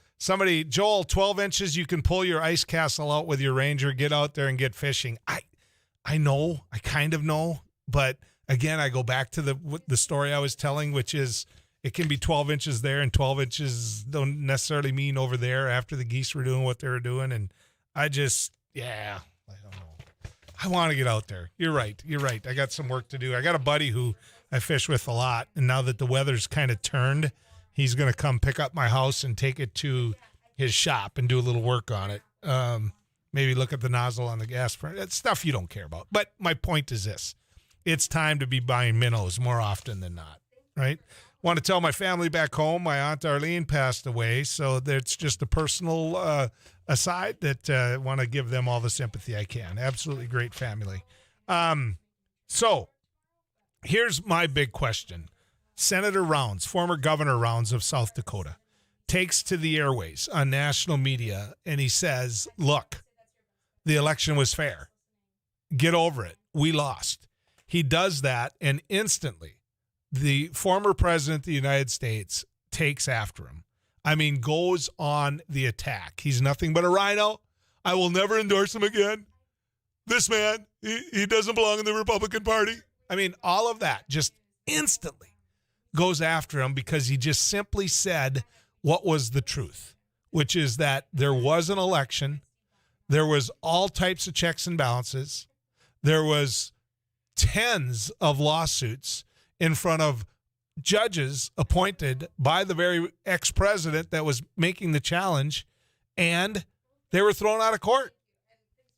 Joel, 12 inches, you can pull your ice castle out with your Ranger, get out there and get fishing. I know, I kind of know, but again, I go back to the story I was telling, which is it can be 12 inches there, and 12 inches don't necessarily mean over there after the geese were doing what they were doing. And I don't know. I want to get out there. You're right. I got some work to do. I got a buddy who I fish with a lot, and now that the weather's kind of turned, he's going to come pick up my house and take it to his shop and do a little work on it. Maybe look at the nozzle on the gas. That's stuff you don't care about. But my point is this. It's time to be buying minnows more often than not, right? Want to tell my family back home, my Aunt Arlene passed away, so that's just a personal aside that I want to give them all the sympathy I can. Absolutely great family. So here's my big question. Senator Rounds, former Governor Rounds of South Dakota, takes to the airways on national media, and he says, look, the election was fair. Get over it. We lost. He does that, and instantly the former president of the United States takes after him. I mean, goes on the attack. He's nothing but a rhino. I will never endorse him again. This man, he doesn't belong in the Republican Party. I mean, all of that just instantly goes after him because he just simply said what was the truth, which is that there was an election. There was all types of checks and balances. There was tens of lawsuits in front of judges appointed by the very ex-president that was making the challenge, and they were thrown out of court.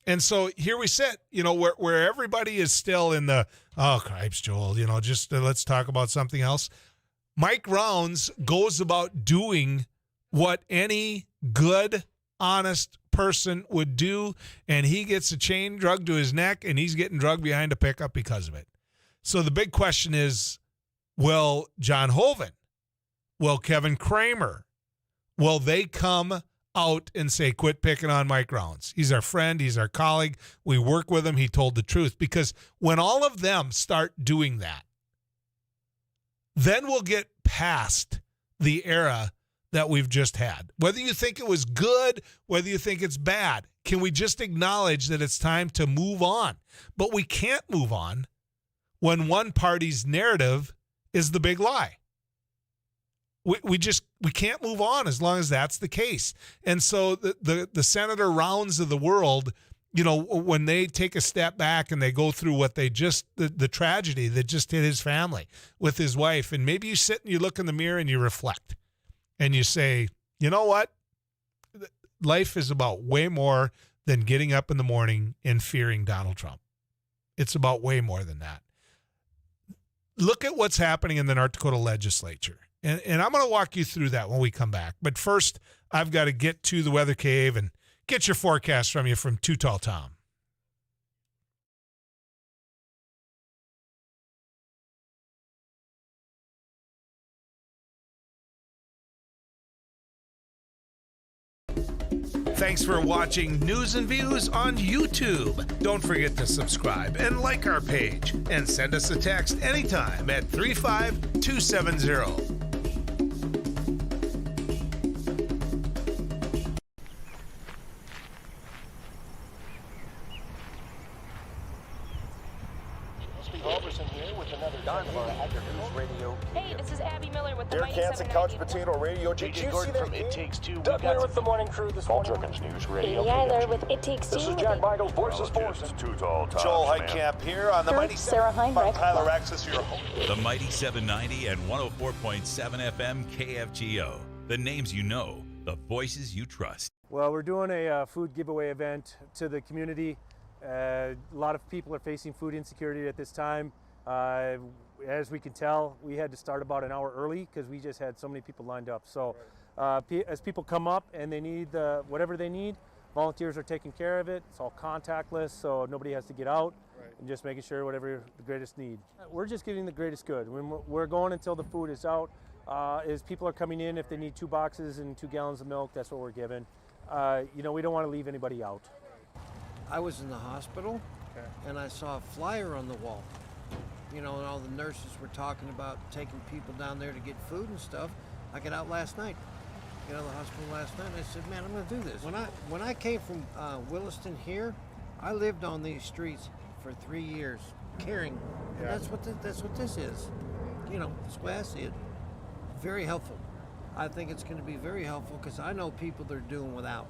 And so here we sit, where everybody is still in the, oh, cripes, Joel, just let's talk about something else. Mike Rounds goes about doing what any good, honest person would do, and he gets a chain drugged to his neck, and he's getting drugged behind a pickup because of it. So the big question is, will John Hoeven, will Kevin Kramer, will they come out and say, quit picking on Mike Rounds? He's our friend. He's our colleague. We work with him. He told the truth. Because when all of them start doing that, then we'll get past the era that we've just had. Whether you think it was good, whether you think it's bad, can we just acknowledge that it's time to move on? But we can't move on when one party's narrative is the big lie. We can't move on as long as that's the case. And so the Senator Rounds of the world, when they take a step back and they go through what they just, the tragedy that just hit his family with his wife, and maybe you sit and you look in the mirror and you reflect and you say, you know what? Life is about way more than getting up in the morning and fearing Donald Trump. It's about way more than that. Look at what's happening in the North Dakota legislature. And I'm going to walk you through that when we come back. But first, I've got to get to the weather cave and get your forecast from you from Too Tall Tom. Thanks for watching News and Views on YouTube. Don't forget to subscribe and like our page. And send us a text anytime at 35270. Hey, this is Abby Miller with the Derek Hansen, Couch Potato Radio. Did you see that? From It Takes Two. Doug Miller with the morning crew this morning. Jerkins News Radio. Katie Eiler with It Takes Two. This is Jack Michael, Voices Forces. Too Tall Tom. Joel Heitkamp here on the Mighty Sarah Heinrich. Tyler Axis, your host. The Mighty 790 and 104.7 FM KFGO. The names you know, the voices you trust. Well, we're doing a food giveaway event to the community. A lot of people are facing food insecurity at this time. As we can tell, we had to start about an hour early because we just had so many people lined up. So as people come up and they need whatever they need, volunteers are taking care of it. It's all contactless, so nobody has to get out, and just making sure whatever the greatest need. We're just giving the greatest good. We're going until the food is out. As people are coming in, if they need 2 boxes and 2 gallons of milk, that's what we're giving. We don't want to leave anybody out. I was in the hospital, and I saw a flyer on the wall. And all the nurses were talking about taking people down there to get food and stuff. I got out last night. Got out of the hospital last night, and I said, man, I'm going to do this. When I came from Williston here, I lived on these streets for 3 years, caring. And that's what this is. That's the way I see it. Very helpful. I think it's going to be very helpful because I know people that are doing without.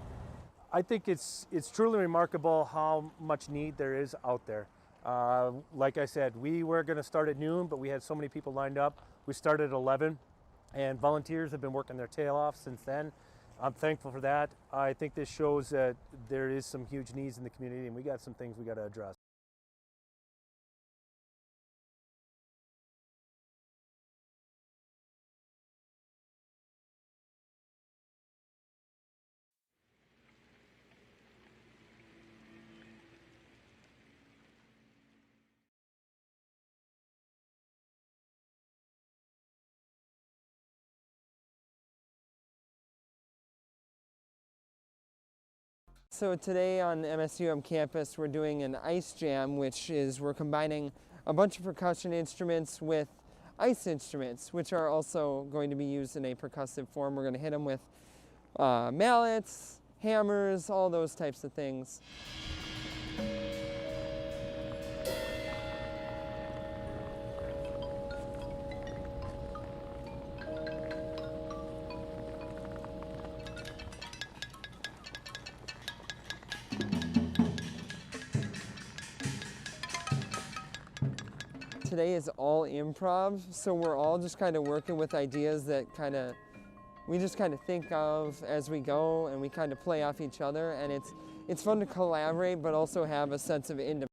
I think it's truly remarkable how much need there is out there. Like I said, we were going to start at noon, but we had so many people lined up. We started at 11, and volunteers have been working their tail off since then. I'm thankful for that. I think this shows that there is some huge needs in the community, and we got some things we got to address. So today on MSUM campus, we're doing an ice jam, which is we're combining a bunch of percussion instruments with ice instruments, which are also going to be used in a percussive form. We're going to hit them with mallets, hammers, all those types of things. Today is all improv, so we're all just kind of working with ideas that we just kind of think of as we go, and we kind of play off each other, and it's fun to collaborate but also have a sense of independence.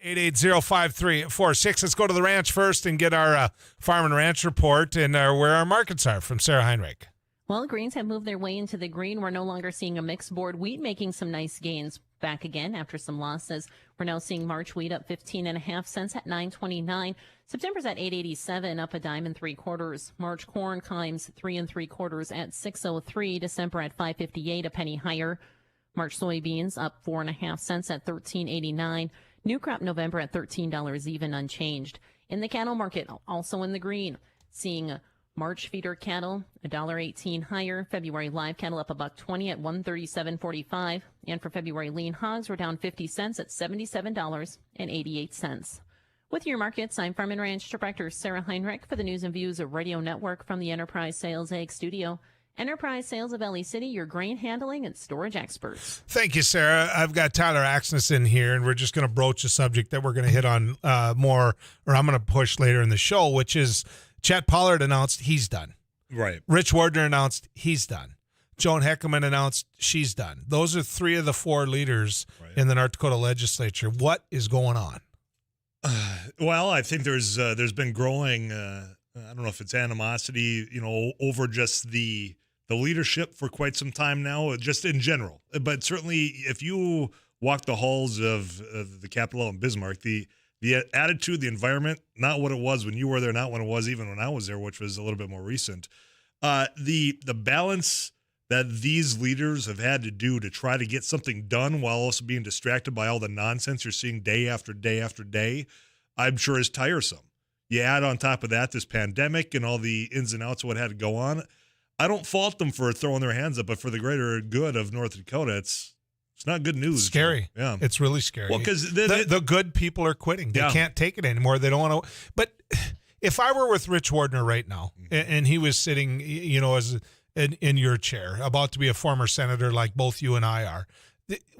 Eight 880-534-46. Let's go to the ranch first and get our farm and ranch report and where our markets are from Sarah Heinrich. Well, greens have moved their way into the green. We're no longer seeing a mixed board. Wheat making some nice gains back again after some losses. We're now seeing March wheat up 15.5 cents at $9.29. September's at $8.87, up a dime and 3/4. March corn climbs 3 3/4 at $6.03. December at $5.58, a penny higher. March soybeans up 4.5 cents at $13.89. New crop November at $13 even, unchanged. In the cattle market, also in the green, seeing March feeder cattle $1.18 higher. February live cattle up $1.20 at $137.45. And for February lean hogs, we're down 50 cents at $77.88. With your markets, I'm Farm and Ranch Director Sarah Heinrich for the News and Views of Radio Network from the Enterprise Sales Ag Studio. Enterprise Sales of LA City, your grain handling and storage experts. Thank you, Sarah. I've got Tyler Axness in here, and we're just going to broach a subject that we're going to hit on more, or I'm going to push later in the show, which is Chet Pollard announced he's done. Right. Rich Wardner announced he's done. Joan Heckman announced she's done. Those are 3 of the 4 leaders in the North Dakota legislature. What is going on? Well, I think there's been growing, I don't know if it's animosity, over just the leadership for quite some time now, just in general. But certainly if you walk the halls of the Capitol in Bismarck, the attitude, the environment, not what it was when you were there, not what it was even when I was there, which was a little bit more recent. The balance that these leaders have had to do to try to get something done while also being distracted by all the nonsense you're seeing day after day after day, I'm sure is tiresome. You add on top of that this pandemic and all the ins and outs of what had to go on. I don't fault them for throwing their hands up, but for the greater good of North Dakota, it's not good news. Scary. Yeah. It's really scary. Well, because the good people are quitting. They can't take it anymore. They don't want to. But if I were with Rich Wardner right now, and he was sitting, as in your chair, about to be a former senator like both you and I are,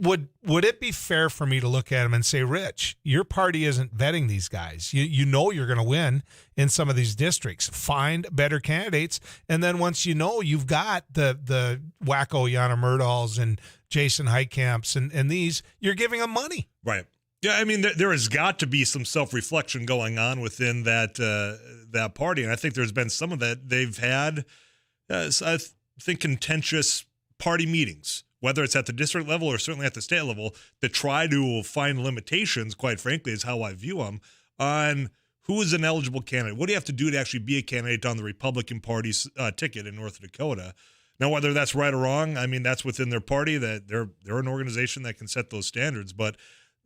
would it be fair for me to look at him and say, Rich, your party isn't vetting these guys. You know you're going to win in some of these districts. Find better candidates, and then once you've got the wacko Jana Myrdals and Jason Heitkamps and these, you're giving them money. Right. Yeah, I mean, there has got to be some self-reflection going on within that party, and I think there's been some of that. They've had, I think, contentious party meetings, whether it's at the district level or certainly at the state level, to try to find limitations, quite frankly, is how I view them, on who is an eligible candidate. What do you have to do to actually be a candidate on the Republican Party's ticket in North Dakota? Now, whether that's right or wrong, I mean, that's within their party. That they're an organization that can set those standards, but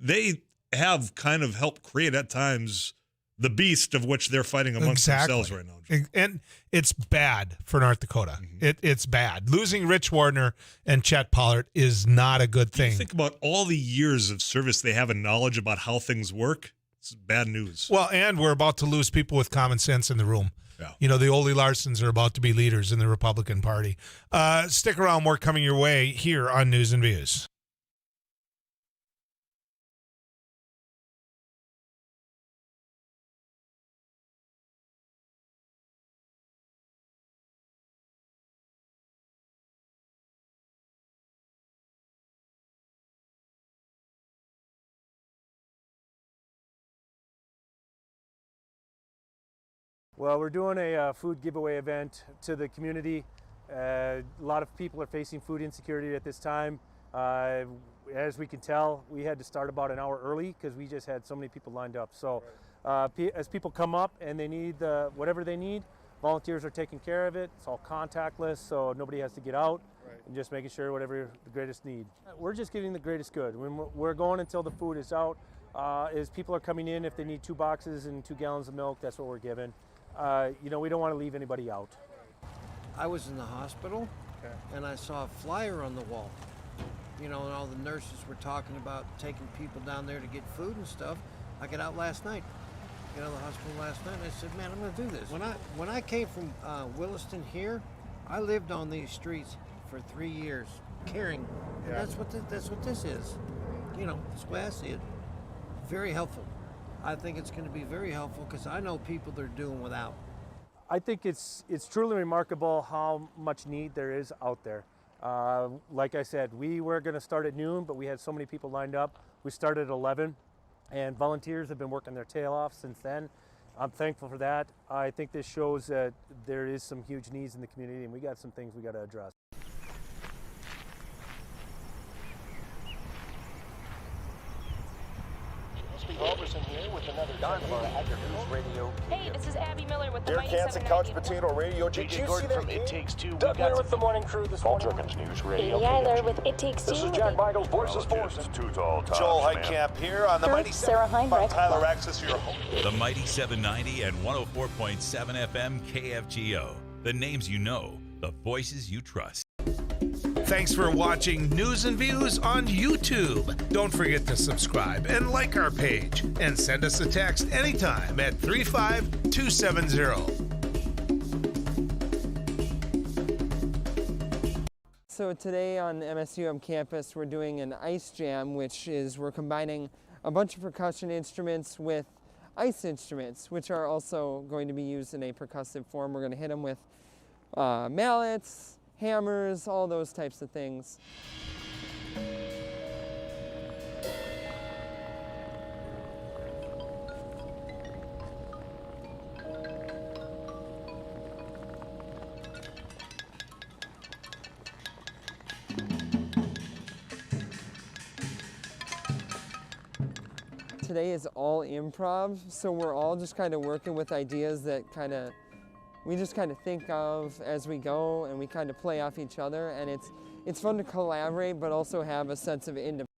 they have kind of helped create at times the beast of which they're fighting amongst themselves right now. And it's bad for North Dakota. It's bad. Losing Rich Wardner and Chet Pollard is not a good thing. You think about all the years of service they have and knowledge about how things work. It's bad news. Well, and we're about to lose people with common sense in the room. Yeah. The Ole Larsons are about to be leaders in the Republican Party. Stick around. More coming your way here on News and Views. Well, we're doing a food giveaway event to the community. A lot of people are facing food insecurity at this time. As we can tell, we had to start about an hour early because we just had so many people lined up. So as people come up and they need whatever they need, volunteers are taking care of it. It's all contactless, so nobody has to get out. And just making sure whatever the greatest need. We're just giving the greatest good. When we're going until the food is out. As people are coming in, if they need 2 boxes and 2 gallons of milk, that's what we're giving. We don't want to leave anybody out. I was in the hospital, and I saw a flyer on the wall. And all the nurses were talking about taking people down there to get food and stuff. I got out last night, the hospital last night, and I said, man, I'm going to do this. When I came from Williston here, I lived on these streets for 3 years, caring. And that's what this is. That's the way I see it. Very helpful. I think it's going to be very helpful because I know people that are doing without. I think it's truly remarkable how much need there is out there. Like I said, we were going to start at noon, but we had so many people lined up. We started at 11, and volunteers have been working their tail off since then. I'm thankful for that. I think this shows that there is some huge needs in the community, and we got some things we got to address. Here with another News Radio. Hey, this is Abby Miller with the Dear Mighty Kansas 790. Couch Potato Radio. Did you see that? It Takes Two. Doug Miller with the morning crew this morning. News Radio. Katie Eiler with It Takes Two. This is Jack Michaels, Voices Forces. Joel Heitkamp here on the Mighty Sarah 7. Heinrich. Tyler Access, your home. The Mighty 790 and 104.7 FM KFGO. The names you know, the voices you trust. Thanks for watching News and Views on YouTube. Don't forget to subscribe and like our page, and send us a text anytime at 35270. So today on MSUM campus, we're doing an ice jam, which is we're combining a bunch of percussion instruments with ice instruments, which are also going to be used in a percussive form. We're going to hit them with mallets, hammers, all those types of things. today is all improv, so we're all just kind of working with ideas that we just kind of think of as we go, and we kind of play off each other, and it's fun to collaborate but also have a sense of independence.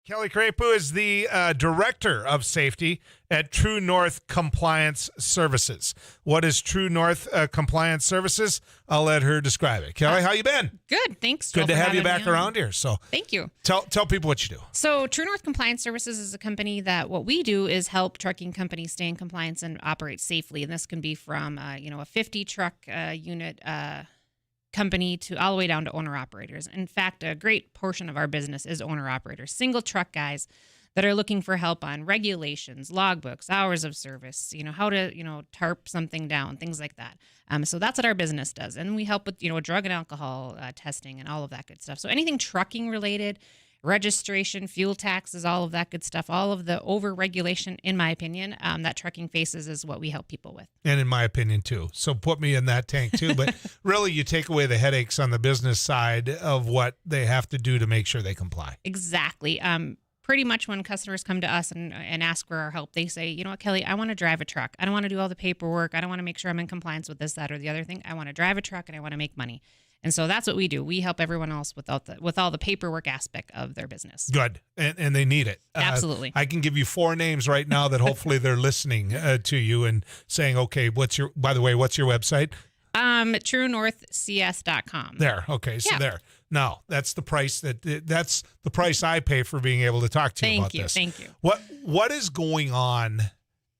Kelly Crepu is the Director of Safety at True North Compliance Services. What is True North Compliance Services? I'll let her describe it. Kelly, how you been? Good, thanks. Good to have you back around here. So thank you. Tell people what you do. So True North Compliance Services is a company that what we do is help trucking companies stay in compliance and operate safely. And this can be from a 50 truck unit company to all the way down to owner operators. In fact, a great portion of our business is owner operators, single truck guys that are looking for help on regulations, logbooks, hours of service, how to, tarp something down, things like that. So that's what our business does. And we help with, drug and alcohol testing and all of that good stuff. So anything trucking related, registration, fuel taxes, all of that good stuff, all of the over-regulation, in my opinion, that trucking faces is what we help people with. And in my opinion, too. So put me in that tank, too. But really, you take away the headaches on the business side of what they have to do to make sure they comply. Exactly. Pretty much when customers come to us and ask for our help, they say, you know what, Kelly, I want to drive a truck. I don't want to do all the paperwork. I don't want to make sure I'm in compliance with this, that, or the other thing. I want to drive a truck and I want to make money. And so that's what we do. We help everyone else with all the paperwork aspect of their business. Good. And they need it. Absolutely. I can give you 4 names right now that hopefully they're listening to you and saying, okay, what's your website? TrueNorthCS.com. There. Okay. So there. Now that's the price that's the price I pay for being able to talk to you about this. Thank you. What is going on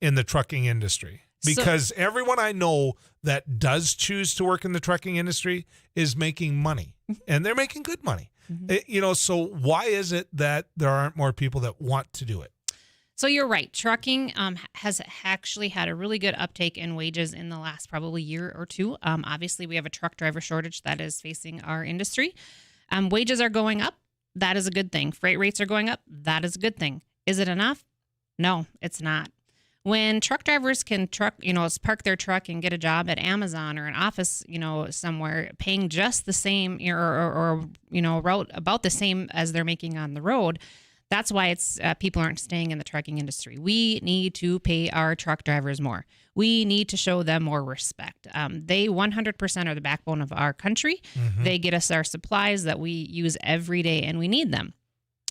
in the trucking industry? Because everyone I know that does choose to work in the trucking industry is making money, and they're making good money. Mm-hmm. So why is it that there aren't more people that want to do it? So you're right. Trucking has actually had a really good uptake in wages in the last probably year or two. Obviously, we have a truck driver shortage that is facing our industry. Wages are going up. That is a good thing. Freight rates are going up. That is a good thing. Is it enough? No, it's not. When truck drivers can park their truck and get a job at Amazon or an office, somewhere paying just the same or about the same as they're making on the road, that's why it's people aren't staying in the trucking industry. We need to pay our truck drivers more. We need to show them more respect. They 100% are the backbone of our country. Mm-hmm. They get us our supplies that we use every day, and we need them.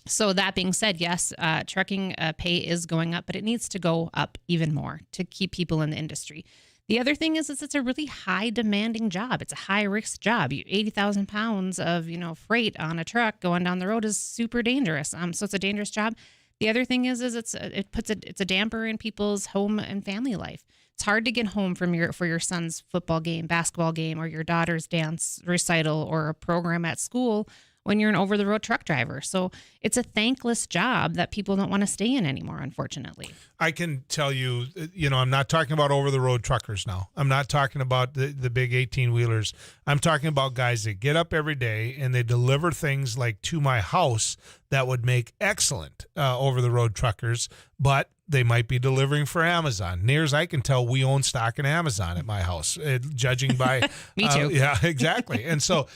So that being said, yes, trucking pay is going up, but it needs to go up even more to keep people in the industry. The other thing is it's a really high demanding job. It's a high risk job. 80,000 pounds of, freight on a truck going down the road is super dangerous. So it's a dangerous job. The other thing is it's a damper in people's home and family life. It's hard to get home for your son's football game, basketball game, or your daughter's dance recital or a program at school when you're an over-the-road truck driver. So it's a thankless job that people don't want to stay in anymore, unfortunately. I can tell you, I'm not talking about over-the-road truckers now. I'm not talking about the big 18-wheelers. I'm talking about guys that get up every day and they deliver things like to my house that would make excellent over-the-road truckers, but they might be delivering for Amazon. Near as I can tell, we own stock in Amazon at my house, judging by... Me too. Yeah, exactly. And so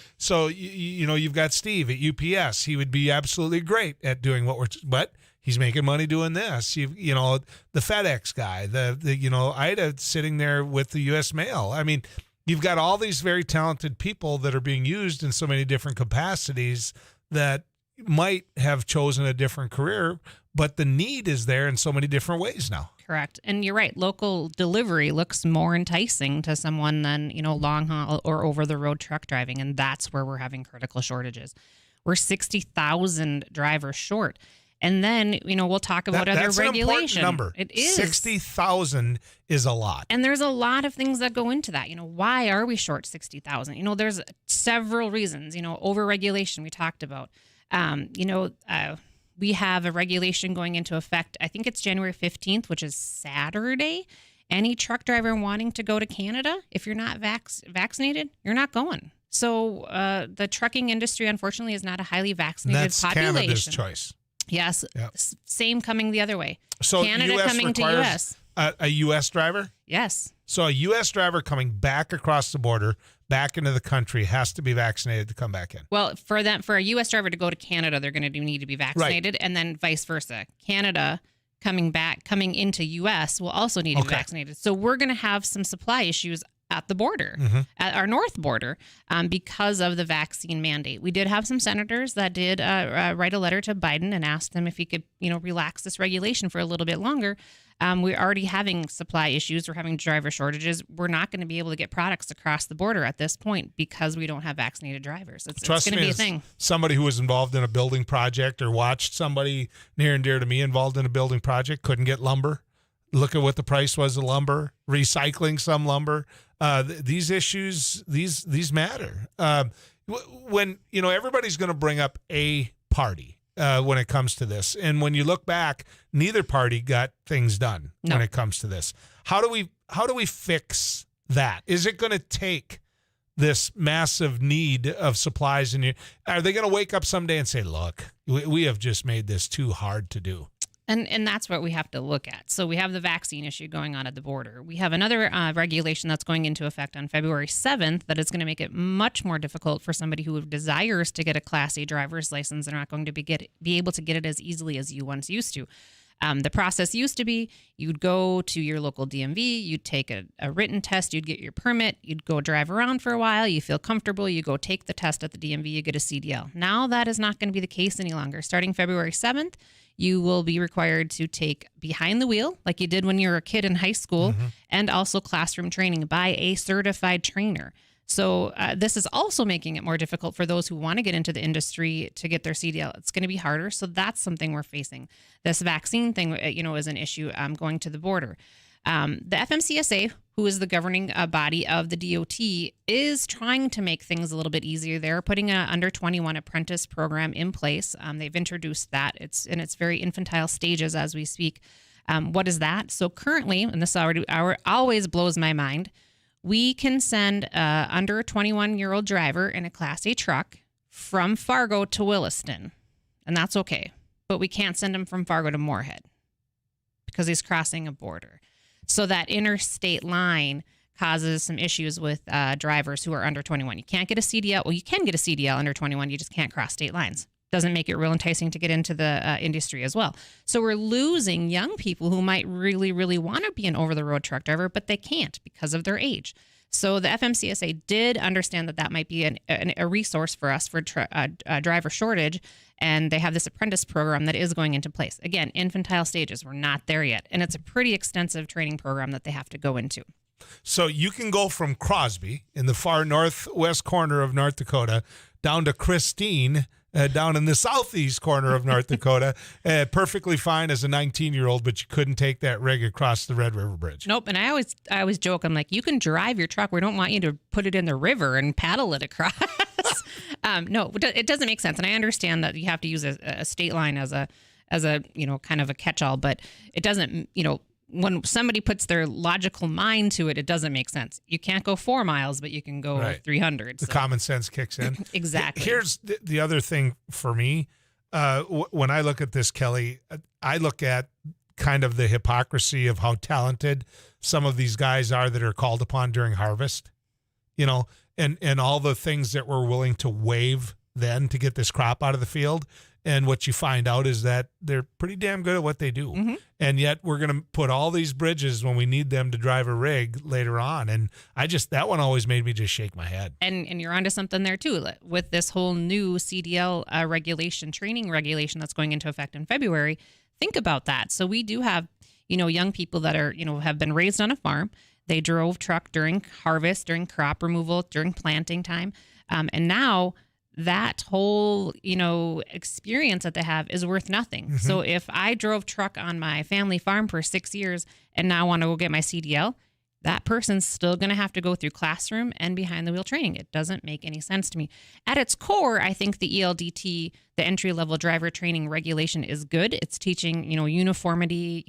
you've got Steve at UPS. He would be absolutely great at doing but he's making money doing this. The FedEx guy, the Ida sitting there with the U.S. Mail. I mean, you've got all these very talented people that are being used in so many different capacities that might have chosen a different career, but the need is there in so many different ways now. Correct. And you're right. Local delivery looks more enticing to someone than, long haul or over the road truck driving. And that's where we're having critical shortages. We're 60,000 drivers short. And then, we'll talk about other that's regulation. An important number. It is. 60,000 is a lot. And there's a lot of things that go into that. Why are we short 60,000? There's several reasons. Over-regulation we talked about. We have a regulation going into effect. I think it's January 15th, which is Saturday. Any truck driver wanting to go to Canada, if you're not vaccinated, you're not going. So the trucking industry, unfortunately, is not a highly vaccinated population. Canada's choice. Yes. Yep. Same coming the other way. So Canada US coming to U.S. A U.S. driver? Yes. So a U.S. driver coming back across the border, back into the country, has to be vaccinated to come back in. Well, for a U.S. driver to go to Canada, they're going to need to be vaccinated, right. And then vice versa. Canada coming into U.S. will also need to be vaccinated. So we're going to have some supply issues at the border, at our north border, because of the vaccine mandate. We did have some senators that did write a letter to Biden and asked him if he could, relax this regulation for a little bit longer. We're already having supply issues. We're having driver shortages. We're not going to be able to get products across the border at this point because we don't have vaccinated drivers. It's going to be a thing. Somebody who was involved in a building project or watched somebody near and dear to me involved in a building project couldn't get lumber. Look at what the price was of lumber, recycling some lumber. These issues, these matter. When, everybody's going to bring up a party when it comes to this. And when you look back, neither party got things done when it comes to this. How do we fix that? Is it going to take this massive need of supplies? And are they going to wake up someday and say, look, we have just made this too hard to do? And that's what we have to look at. So we have the vaccine issue going on at the border. We have another regulation that's going into effect on February 7th that is going to make it much more difficult for somebody who desires to get a Class A driver's license. They're not going to be able to get it as easily as you once used to. The process used to be you'd go to your local DMV, you'd take a written test, you'd get your permit, you'd go drive around for a while, you feel comfortable, you go take the test at the DMV, you get a CDL. Now that is not going to be the case any longer. Starting February 7th, you will be required to take behind the wheel like you did when you were a kid in high school, and also classroom training by a certified trainer. So this is also making it more difficult for those who want to get into the industry to get their CDL. It's going to be harder. So that's something we're facing. This vaccine thing, is an issue going to the border. The Fmcsa, who is the governing body of the DOT, is trying to make things a little bit easier. They're putting an under 21 apprentice program in place. They've introduced that. It's in its very infantile stages as we speak. What is that? So currently, and this always blows my mind, we can send under a 21-year-old driver in a Class A truck from Fargo to Williston, and that's okay. But we can't send him from Fargo to Moorhead because he's crossing a border. So that interstate line causes some issues with drivers who are under 21. You can't get a CDL. Well, you can get a CDL under 21. You just can't cross state lines. Doesn't make it real enticing to get into the industry as well. So we're losing young people who might really, really want to be an over-the-road truck driver, but they can't because of their age. So the Fmcsa did understand that might be a resource for us for driver shortage, and they have this apprentice program that is going into place. Again, infantile stages. We're not there yet, and it's a pretty extensive training program that they have to go into. So you can go from Crosby in the far northwest corner of North Dakota down to Christine down in the southeast corner of North Dakota, perfectly fine as a 19-year-old, but you couldn't take that rig across the Red River Bridge. Nope, and I always joke, I'm like, you can drive your truck. We don't want you to put it in the river and paddle it across. No, it doesn't make sense, and I understand that you have to use a state line as a kind of a catch-all, but it doesn't, when somebody puts their logical mind to it, it doesn't make sense. You can't go 4 miles, but you can go 300. The common sense kicks in. Exactly. Here's the other thing for me. When I look at this, Kelly, I look at kind of the hypocrisy of how talented some of these guys are that are called upon during harvest, and all the things that we're willing to waive then to get this crop out of the field. And what you find out is that they're pretty damn good at what they do. Mm-hmm. And yet we're going to put all these bridges when we need them to drive a rig later on. And that one always made me just shake my head. And you're onto something there too, with this whole new CDL training regulation that's going into effect in February. Think about that. So we do have, young people that are, have been raised on a farm. They drove truck during harvest, during crop removal, during planting time. And now that whole, experience that they have is worth nothing. Mm-hmm. So if I drove truck on my family farm for 6 years and now want to go get my CDL, that person's still going to have to go through classroom and behind the wheel training. It doesn't make any sense to me. At its core, I think the ELDT, the entry level driver training regulation, is good. It's teaching, uniformity,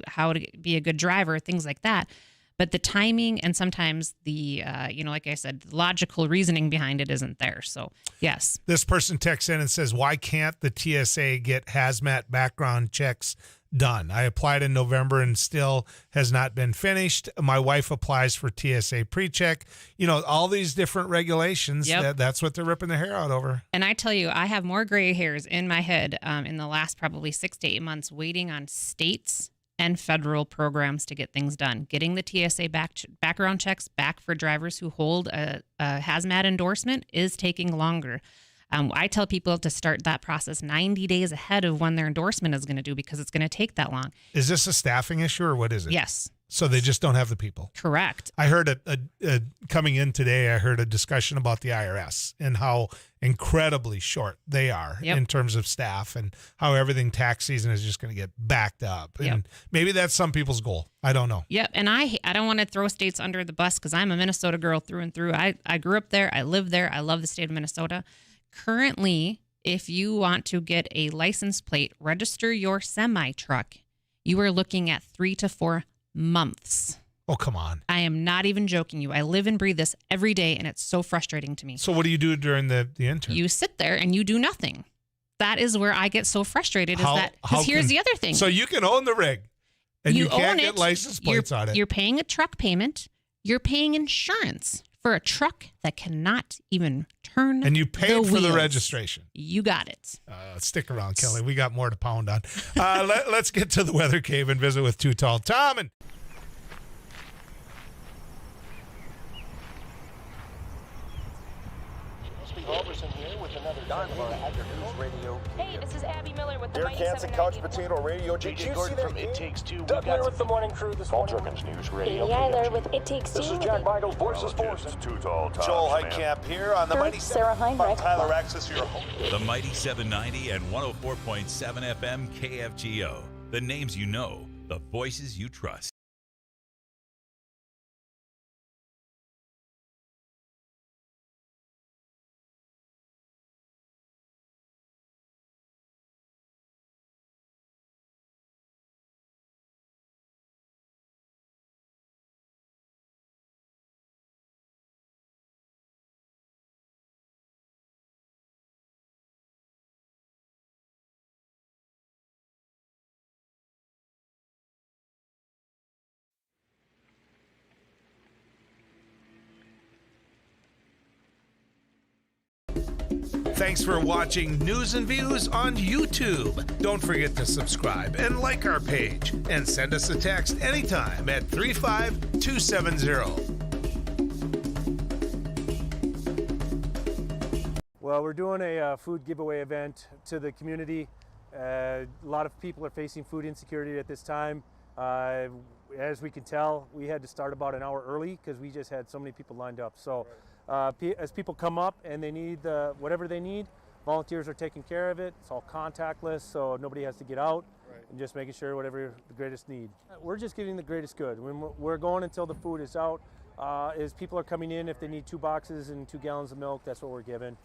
how to be a good driver, things like that. But the timing and sometimes the, like I said, the logical reasoning behind it isn't there. So, yes. This person texts in and says, why can't the TSA get hazmat background checks done? I applied in November and still has not been finished. My wife applies for TSA pre-check. All these different regulations, that's what they're ripping their hair out over. And I tell you, I have more gray hairs in my head in the last probably 6 to 8 months waiting on states and federal programs to get things done. Getting the TSA background checks back for drivers who hold a hazmat endorsement is taking longer. I tell people to start that process 90 days ahead of when their endorsement is going to do, because it's going to take that long. Is this a staffing issue or what is it? Yes. So they just don't have the people. Correct. I heard coming in today, I heard a discussion about the IRS and how incredibly short they are in terms of staff, and how everything tax season is just going to get backed up. And maybe that's some people's goal. I don't know. Yep. And I don't want to throw states under the bus, because I'm a Minnesota girl through and through. I grew up there. I live there. I love the state of Minnesota. Currently, if you want to get a license plate, register your semi-truck, you are looking at 3 to 4 months. Oh, come on. I am not even joking you. I live and breathe this every day, and it's so frustrating to me. So what do you do during the intern? You sit there and you do nothing. That is where I get so frustrated, because here's the other thing. So you can own the rig, and you can't get license plates on it. You're paying a truck payment. You're paying insurance for a truck that cannot even turn. And you paid for the registration. You got it. Stick around, Kelly. We got more to pound on. Let's get to the weather cave and visit with Too Tall Tom. And Hey, this is Abby Miller with the Dear Mighty Kansas 790. Couch Potato Radio. Did you see that? It Takes Two. Doug Miller with the morning crew this morning. News Radio. Amy Eiler with It Takes Two. This is Jack Michael, Voices Forces. Joel Heitkamp here on the Mighty Sarah Heinrich. Tyler Access, your home. The Mighty 790 and 104.7 FM KFGO. The names you know, the voices you trust. thanks for watching News and Views on YouTube. Don't forget to subscribe and like our page, and send us a text anytime at 35270. Well, we're doing a food giveaway event to the community. A lot of people are facing food insecurity at this time. As we can tell, we had to start about an hour early because we just had so many people lined up. So as people come up and they need whatever they need, volunteers are taking care of it. It's all contactless, so nobody has to get out, and just making sure whatever the greatest need. We're just getting the greatest good. We're going until the food is out. As people are coming in, if they need 2 boxes and 2 gallons of milk, that's what we're giving.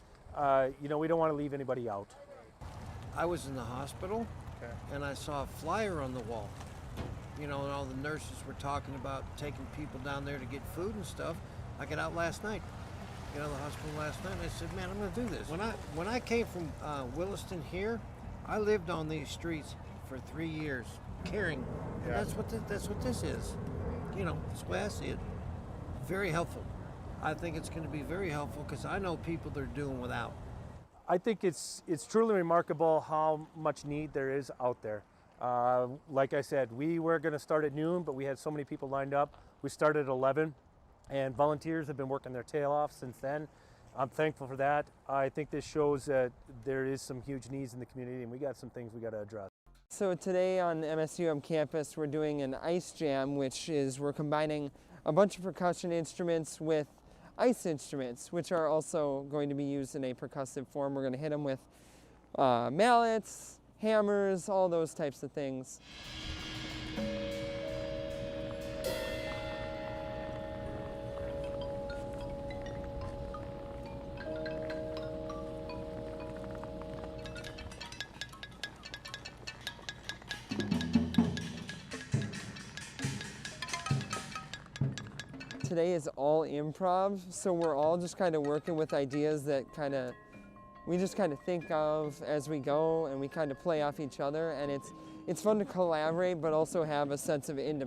We don't want to leave anybody out. I was in the hospital, and I saw a flyer on the wall. And all the nurses were talking about taking people down there to get food and stuff. I got out last night, the hospital last night, and I said, man, I'm going to do this. When I came from Williston here, I lived on these streets for 3 years, caring. And that's what this is. That's the way I see it. Very helpful. I think it's going to be very helpful because I know people that are doing without. I think it's truly remarkable how much need there is out there. Like I said, we were going to start at noon, but we had so many people lined up. We started at 11, and volunteers have been working their tail off since then. I'm thankful for that. I think this shows that there is some huge needs in the community, and we got some things we got to address. So today on MSUM campus, we're doing an ice jam, which is we're combining a bunch of percussion instruments with ice instruments, which are also going to be used in a percussive form. We're going to hit them with mallets, hammers, all those types of things. Today is all improv, so we're all just kind of working with ideas that we just kind of think of as we go, and we kind of play off each other, and it's fun to collaborate but also have a sense of independence.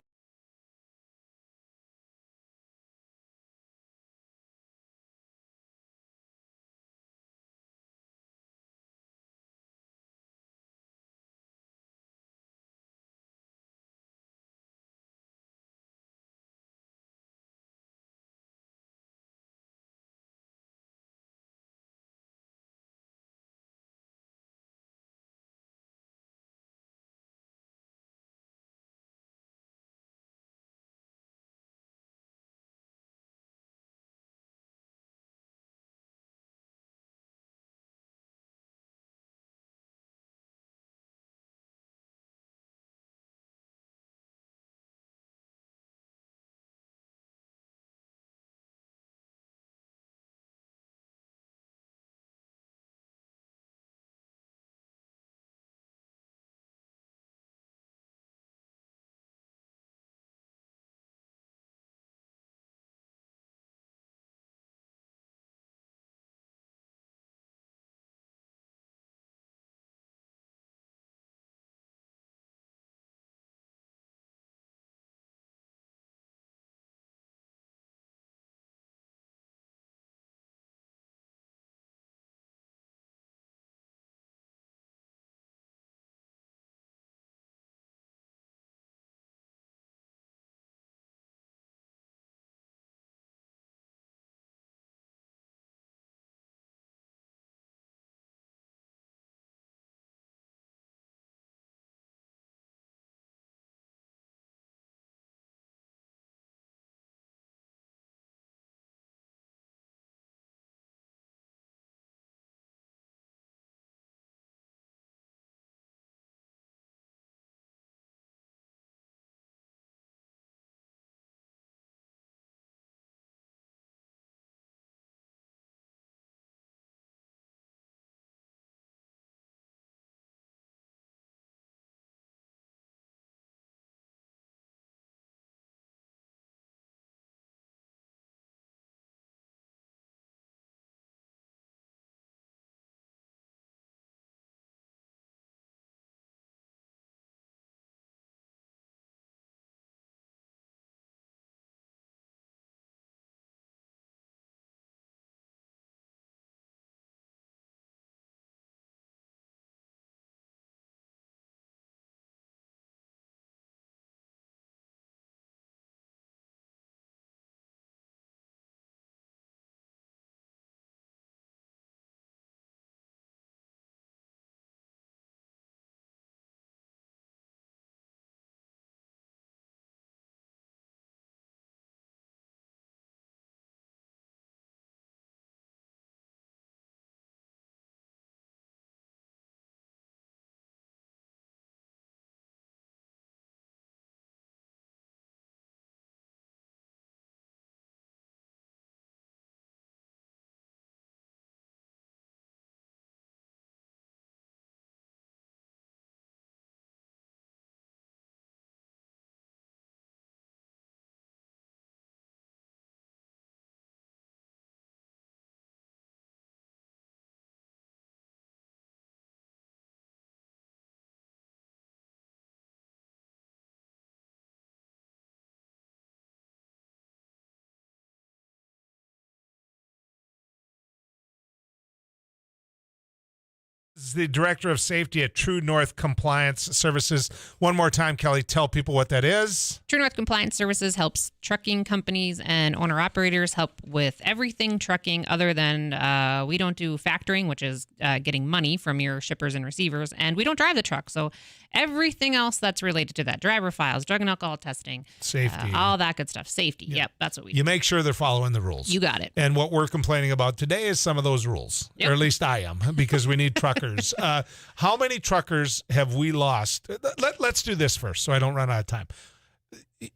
is the Director of Safety at True North Compliance Services. One more time, Kelly, tell people what that is. True North Compliance Services helps trucking companies and owner-operators help with everything trucking other than we don't do factoring, which is getting money from your shippers and receivers, and we don't drive the truck. So everything else that's related to that, driver files, drug and alcohol testing, safety, all that good stuff. Safety, yep, that's what we do. You make sure they're following the rules. You got it. And what we're complaining about today is some of those rules, or at least I am, because we need truckers. How many truckers have we lost? Let's do this first so I don't run out of time.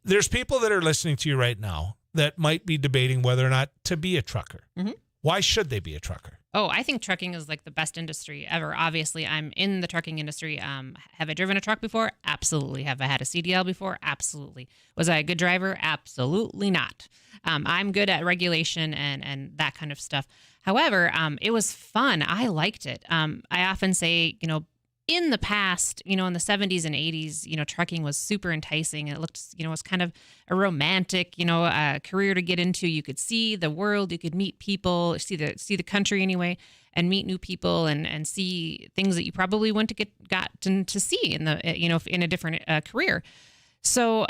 There's people that are listening to you right now that might be debating whether or not to be a trucker. Mm-hmm. Why should they be a trucker? Oh, I think trucking is like the best industry ever. Obviously, I'm in the trucking industry. Have I driven a truck before? Absolutely. Have I had a CDL before? Absolutely. Was I a good driver? Absolutely not. I'm good at regulation and that kind of stuff. However, it was fun. I liked it. I often say, in the past, in the 70s and 80s, trucking was super enticing. It looked, it was kind of a romantic, career to get into. You could see the world, you could meet people, see the country anyway, and meet new people and see things that you probably wouldn't have gotten to see in the, in a different career. So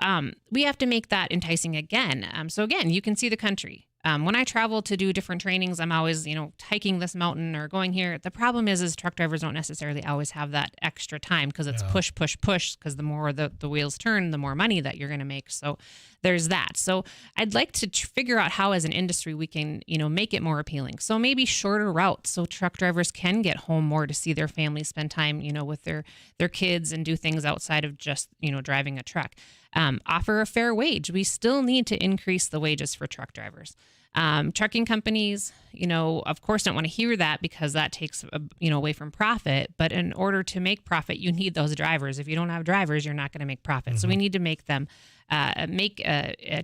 we have to make that enticing again. So again, you can see the country. When I travel to do different trainings, I'm always, hiking this mountain or going here. The problem is truck drivers don't necessarily always have that extra time because it's push, because the more the wheels turn, the more money that you're going to make. So there's that. So I'd like to figure out how as an industry we can, make it more appealing. So maybe shorter routes so truck drivers can get home more to see their families, spend time, with their kids and do things outside of just, driving a truck. Offer a fair wage. We still need to increase the wages for truck drivers. Trucking companies, of course don't want to hear that because that takes, away from profit. But in order to make profit, you need those drivers. If you don't have drivers, you're not going to make profit. Mm-hmm. So we need to make them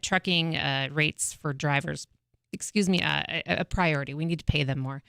trucking rates for drivers, a priority. We need to pay them more.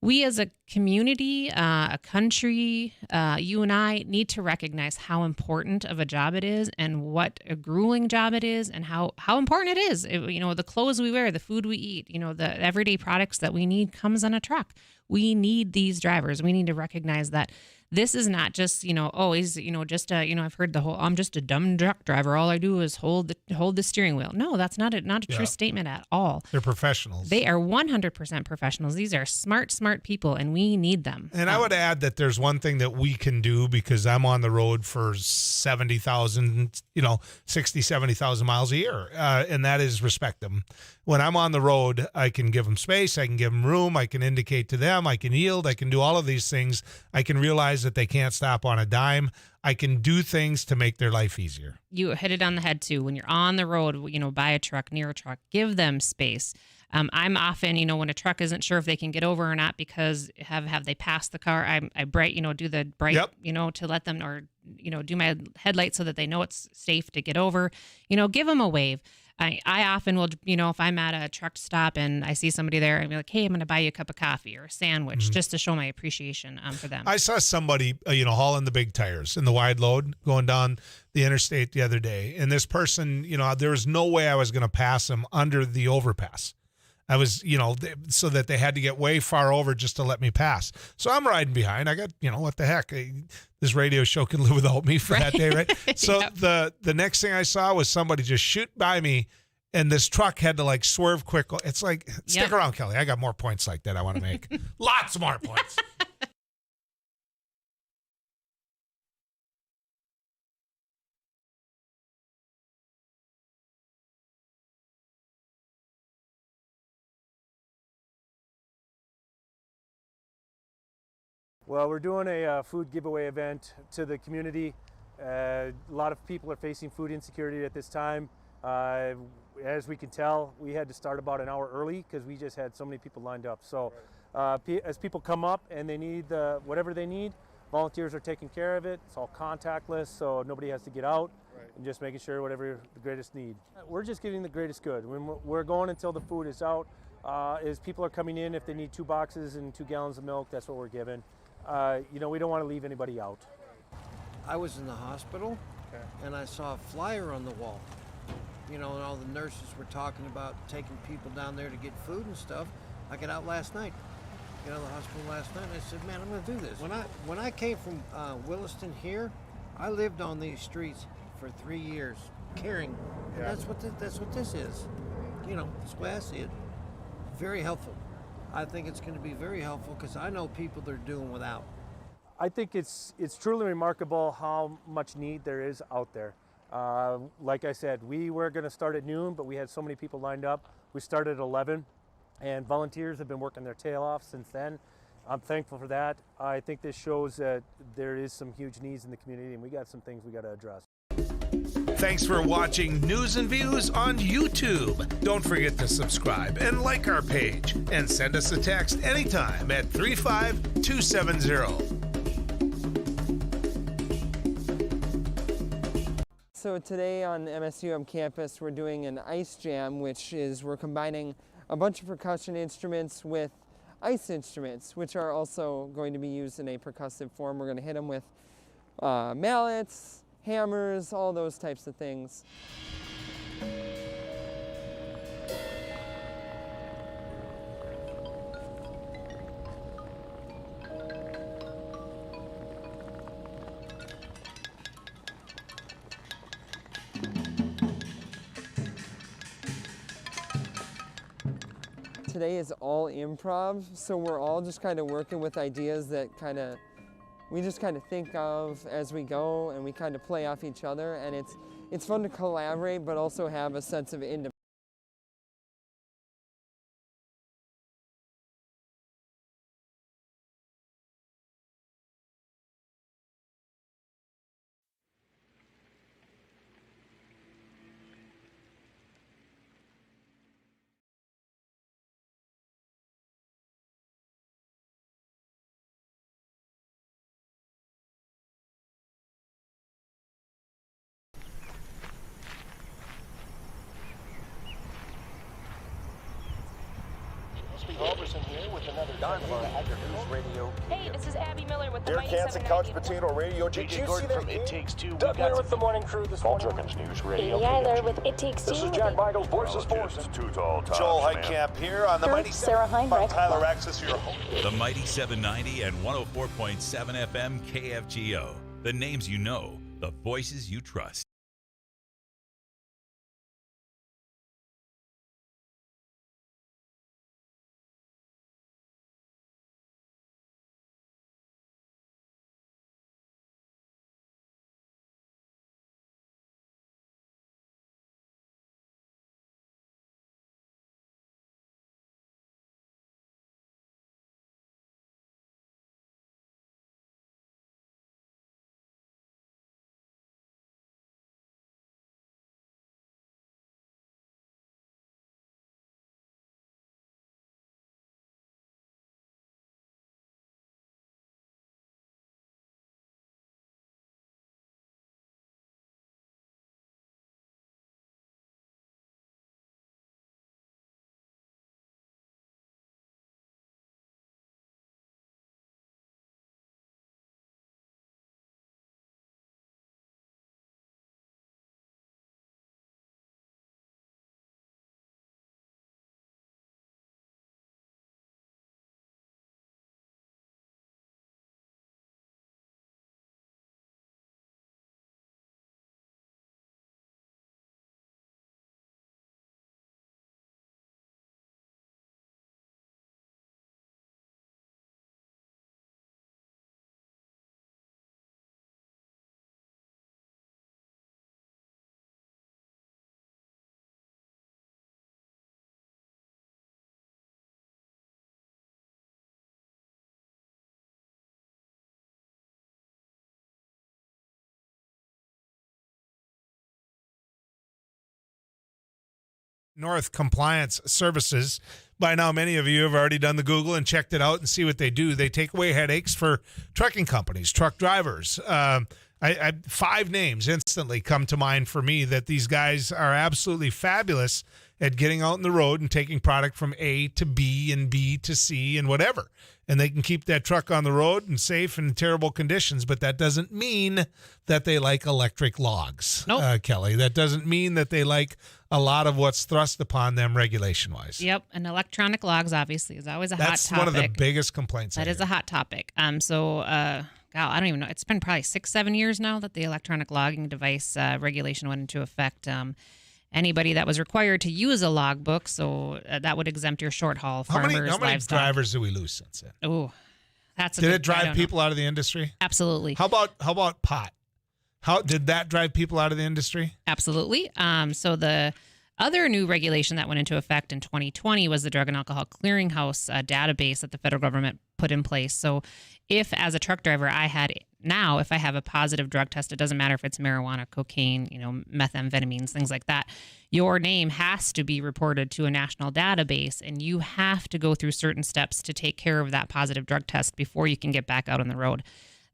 We as a community, a country, you and I need to recognize how important of a job it is and what a grueling job it is and how important it is. The clothes we wear, the food we eat, the everyday products that we need comes on a truck. We need these drivers. We need to recognize that this is not just, he's, I've heard the whole, I'm just a dumb truck driver. All I do is hold the steering wheel. No, that's not a true statement at all. They're professionals. They are 100% professionals. These are smart people, and we need them. And I would add that there's one thing that we can do because I'm on the road for 70,000 miles a year. And that is respect them. When I'm on the road, I can give them space. I can give them room. I can indicate to them. I can yield. I can do all of these things. I can realize that they can't stop on a dime. I can do things to make their life easier. You hit it on the head too. When you're on the road, by a truck, near a truck, give them space. I'm often, when a truck isn't sure if they can get over or not because have they passed the car, I do the bright, to let them, or, do my headlights so that they know it's safe to get over, give them a wave. I often will, if I'm at a truck stop and I see somebody there, I'll be like, hey, I'm going to buy you a cup of coffee or a sandwich just to show my appreciation for them. I saw somebody, hauling the big tires in the wide load going down the interstate the other day. And this person, there was no way I was going to pass them under the overpass. I was, so that they had to get way far over just to let me pass. So I'm riding behind. I got, what the heck? This radio show can live without me for that day, right? So the next thing I saw was somebody just shoot by me, and this truck had to swerve quick. It's like, stick around, Kelly. I got more points like that I want to make. Lots more points. Well, we're doing a food giveaway event to the community. A lot of people are facing food insecurity at this time. As we can tell, we had to start about an hour early because we just had so many people lined up. So as people come up and they need whatever they need, volunteers are taking care of it. It's all contactless, so nobody has to get out, and just making sure whatever the greatest need. We're just giving the greatest good. When we're going until the food is out. As people are coming in, if they need 2 boxes and 2 gallons of milk, that's what we're giving. We don't want to leave anybody out. I was in the hospital, and I saw a flyer on the wall. And all the nurses were talking about taking people down there to get food and stuff. I got out last night. get out of the hospital last night, and I said, man, I'm going to do this. When I came from Williston here, I lived on these streets for 3 years, caring. And that's what this is. You know, that's the way I see it. Very helpful. I think it's going to be very helpful because I know people that are doing without. I think it's truly remarkable how much need there is out there. Like I said, we were going to start at noon, but we had so many people lined up. We started at 11, and volunteers have been working their tail off since then. I'm thankful for that. I think this shows that there is some huge needs in the community, and we got some things we got to address. Thanks for watching News and Views on YouTube. Don't forget to subscribe and like our page, and send us a text anytime at 35270. So today on MSUM campus, we're doing an ice jam, which is we're combining a bunch of percussion instruments with ice instruments, which are also going to be used in a percussive form. We're going to hit them with mallets, hammers, all those types of things. Today is all improv, so we're all just kind of working with ideas that we just kind of think of as we go, and we kind of play off each other, and it's fun to collaborate but also have a sense of independence. Here with another News Radio. Hey, this is Abby Miller with the Dear Mighty Kansas 790 Couch Potato Radio. Did you see Gordon that? from It Takes Two. Doug here with the morning crew this morning. News Radio. Amy Eiler with It Takes Two. This is Jack Vitals, Voices Force. Too tall, Joel Heitkamp here on the Mighty Sarah Heinrich. Tyler Axis, your host. The Mighty 790 and 104.7 FM KFGO. The names you know, the voices you trust. North Compliance Services. By now, many of you have already done the Google and checked it out and see what they do. They take away headaches for trucking companies, truck drivers. I 5 names instantly come to mind for me that these guys are absolutely fabulous at getting out on the road and taking product from A to B and B to C and whatever. And they can keep that truck on the road and safe and in terrible conditions, but that doesn't mean that they like electric logs, Nope. Kelly. That doesn't mean that they like a lot of what's thrust upon them regulation-wise. Yep, and electronic logs obviously is always a That's hot topic. one of the biggest complaints. That is a hot topic. I don't even know. It's been probably 6-7 years now that the electronic logging device regulation went into effect. Anybody that was required to use a logbook, so that would exempt your short haul farmers, How many livestock. drivers did we lose since then? Oh, that's Did it drive people out of the industry? Absolutely. How about pot? How did that drive people out of the industry? Absolutely. So the other new regulation that went into effect in 2020 was the Drug and Alcohol Clearinghouse database that the federal government put in place. So if, as a truck driver, if I have a positive drug test, it doesn't matter if it's marijuana, cocaine, methamphetamines, things like that, your name has to be reported to a national database, and you have to go through certain steps to take care of that positive drug test before you can get back out on the road.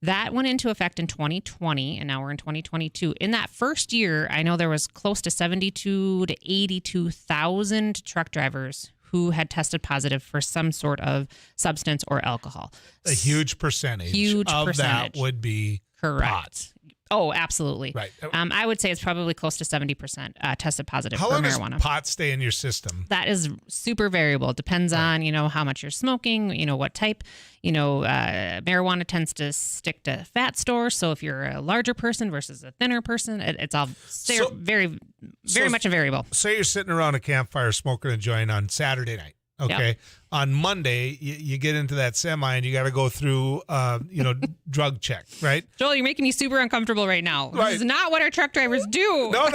That went into effect in 2020, and now we're in 2022. In that first year, I know there was close to 72 to 82,000 truck drivers who had tested positive for some sort of substance or alcohol. A huge percentage of that would be correct. pot. Oh, absolutely. Right. I would say it's probably close to 70% tested positive How for long marijuana. does pot stay in your system? That is super variable. It depends on, how much you're smoking, what type. Marijuana tends to stick to fat stores. So if you're a larger person versus a thinner person, it's all very much a variable. Say you're sitting around a campfire smoking a joint on Saturday night. Okay. Yep. On Monday, you get into that semi and you got to go through, drug check, right? Joel, you're making me super uncomfortable right now. Right. This is not what our truck drivers do. No.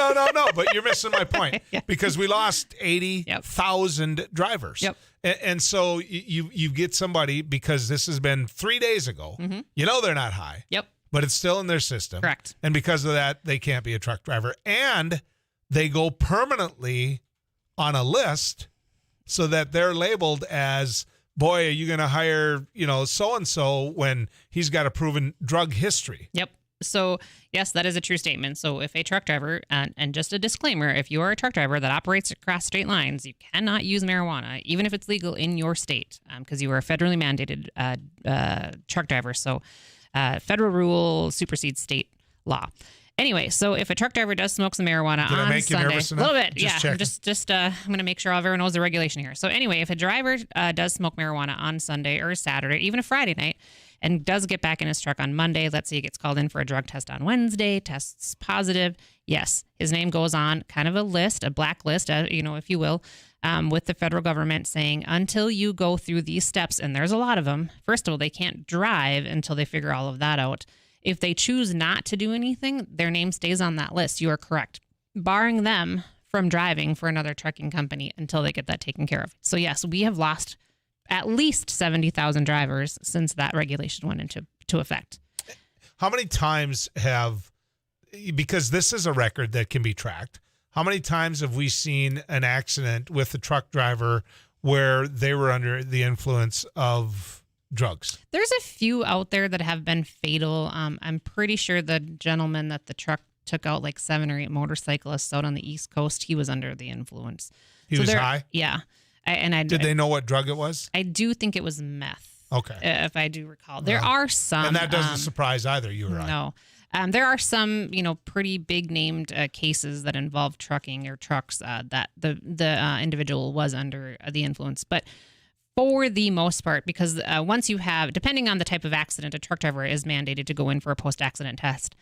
But you're missing my point because we lost 80,000 drivers. Yep. And so you get somebody, because this has been 3 days ago, they're not high. Yep. But it's still in their system. Correct. And because of that, they can't be a truck driver. And they go permanently on a list so that they're labeled as, boy, are you going to hire, so-and-so when he's got a proven drug history. Yep. So, yes, that is a true statement. So if a truck driver, and just a disclaimer, if you are a truck driver that operates across state lines, you cannot use marijuana, even if it's legal in your state, because you are a federally mandated truck driver. So federal rule supersedes state law. Anyway, so if a truck driver does smoke some marijuana Did I on make you Sunday, nervous a enough? little bit, Just yeah. checking. I'm going to make sure everyone knows the regulation here. So anyway, if a driver does smoke marijuana on Sunday or Saturday, even a Friday night, and does get back in his truck on Monday, let's say he gets called in for a drug test on Wednesday, tests positive, yes, his name goes on kind of a list, a blacklist, if you will, with the federal government saying, until you go through these steps, and there's a lot of them. First of all, they can't drive until they figure all of that out. If they choose not to do anything, their name stays on that list. You are correct, barring them from driving for another trucking company until they get that taken care of. So yes, we have lost at least 70,000 drivers since that regulation went into effect. How many times because this is a record that can be tracked, how many times have we seen an accident with a truck driver where they were under the influence of drugs? There's a few out there that have been fatal. I'm pretty sure the gentleman that the truck took out like 7 or 8 motorcyclists out on the East Coast, he was under the influence. He was high? Yeah. Did they know what drug it was? I do think it was meth. Okay. If I do recall. There are some. And that doesn't surprise either you or I. No. There are some, pretty big named cases that involve trucking or trucks that the individual was under the influence. But for the most part, because once you have, depending on the type of accident, a truck driver is mandated to go in for a post-accident test.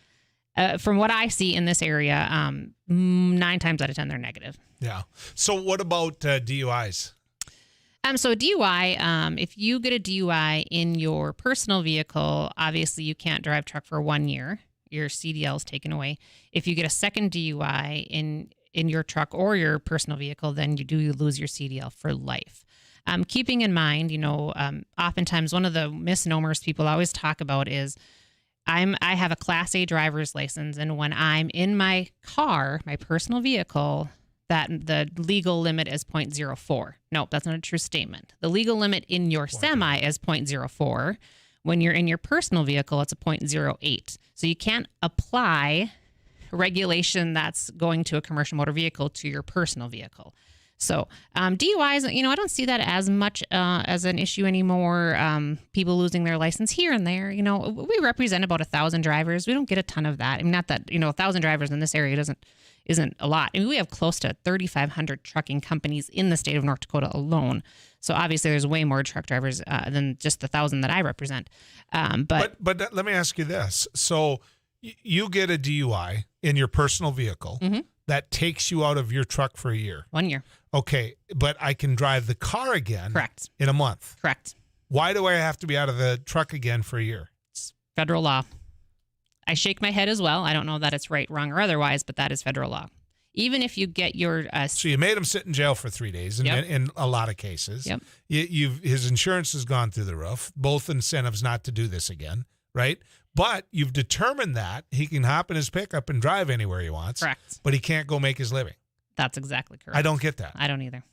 From what I see in this area, 9 times out of 10, they're negative. Yeah. So what about DUIs? So DUI, if you get a DUI in your personal vehicle, obviously you can't drive truck for 1 year. Your CDL is taken away. If you get a second DUI in your truck or your personal vehicle, then you lose your CDL for life. Keeping in mind, oftentimes one of the misnomers people always talk about is I have a Class A driver's license, and when I'm in my car, my personal vehicle, that the legal limit is 0.04. No, that's not a true statement. The legal limit in your semi is 0.04. When you're in your personal vehicle, it's a 0.08. So you can't apply regulation that's going to a commercial motor vehicle to your personal vehicle. So DUIs, I don't see that as much as an issue anymore. People losing their license here and there. We represent about 1,000 drivers. We don't get a ton of that. I mean, not that 1,000 drivers in this area isn't a lot. I mean, we have close to 3,500 trucking companies in the state of North Dakota alone. So obviously, there's way more truck drivers than just the 1,000 that I represent. But let me ask you this: so you get a DUI in your personal vehicle. Mm-hmm. That takes you out of your truck for a year. 1 year. Okay, but I can drive the car again. Correct. In a month. Correct. Why do I have to be out of the truck again for a year? It's federal law. I shake my head as well. I don't know that it's right, wrong, or otherwise, but that is federal law. Even if you get your... So you made him sit in jail for 3 days in a lot of cases. Yep. His insurance has gone through the roof. Both incentives not to do this again, right? But you've determined that he can hop in his pickup and drive anywhere he wants. Correct. But he can't go make his living. That's exactly correct. I don't get that. I don't either.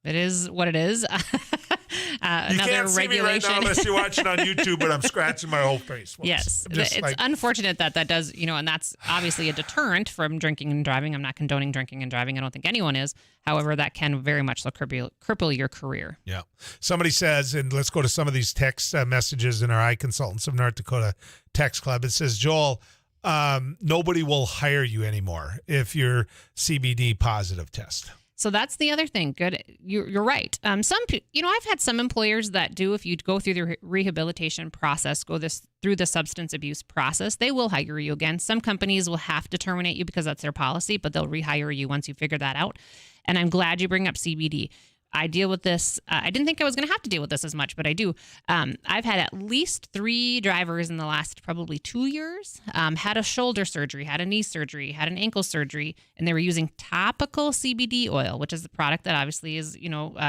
It is what it is. You Another can't see me right now unless you're watching on YouTube, but I'm scratching my whole face. Yes. It's unfortunate that does, and that's obviously a deterrent from drinking and driving. I'm not condoning drinking and driving. I don't think anyone is. However, that can very much so cripple your career. Yeah. Somebody says, and let's go to some of these text messages in our iConsultants of North Dakota text club. It says, Joel, nobody will hire you anymore if you're CBD positive test. So that's the other thing. Good. You're right. I've had some employers that do, if you go through the rehabilitation process, through the substance abuse process, they will hire you again. Some companies will have to terminate you because that's their policy, but they'll rehire you once you figure that out. And I'm glad you bring up CBD. I deal with this. I didn't think I was going to have to deal with this as much, but I do. I've had at least 3 drivers in the last probably 2 years, had a shoulder surgery, had a knee surgery, had an ankle surgery, and they were using topical CBD oil, which is the product that obviously is,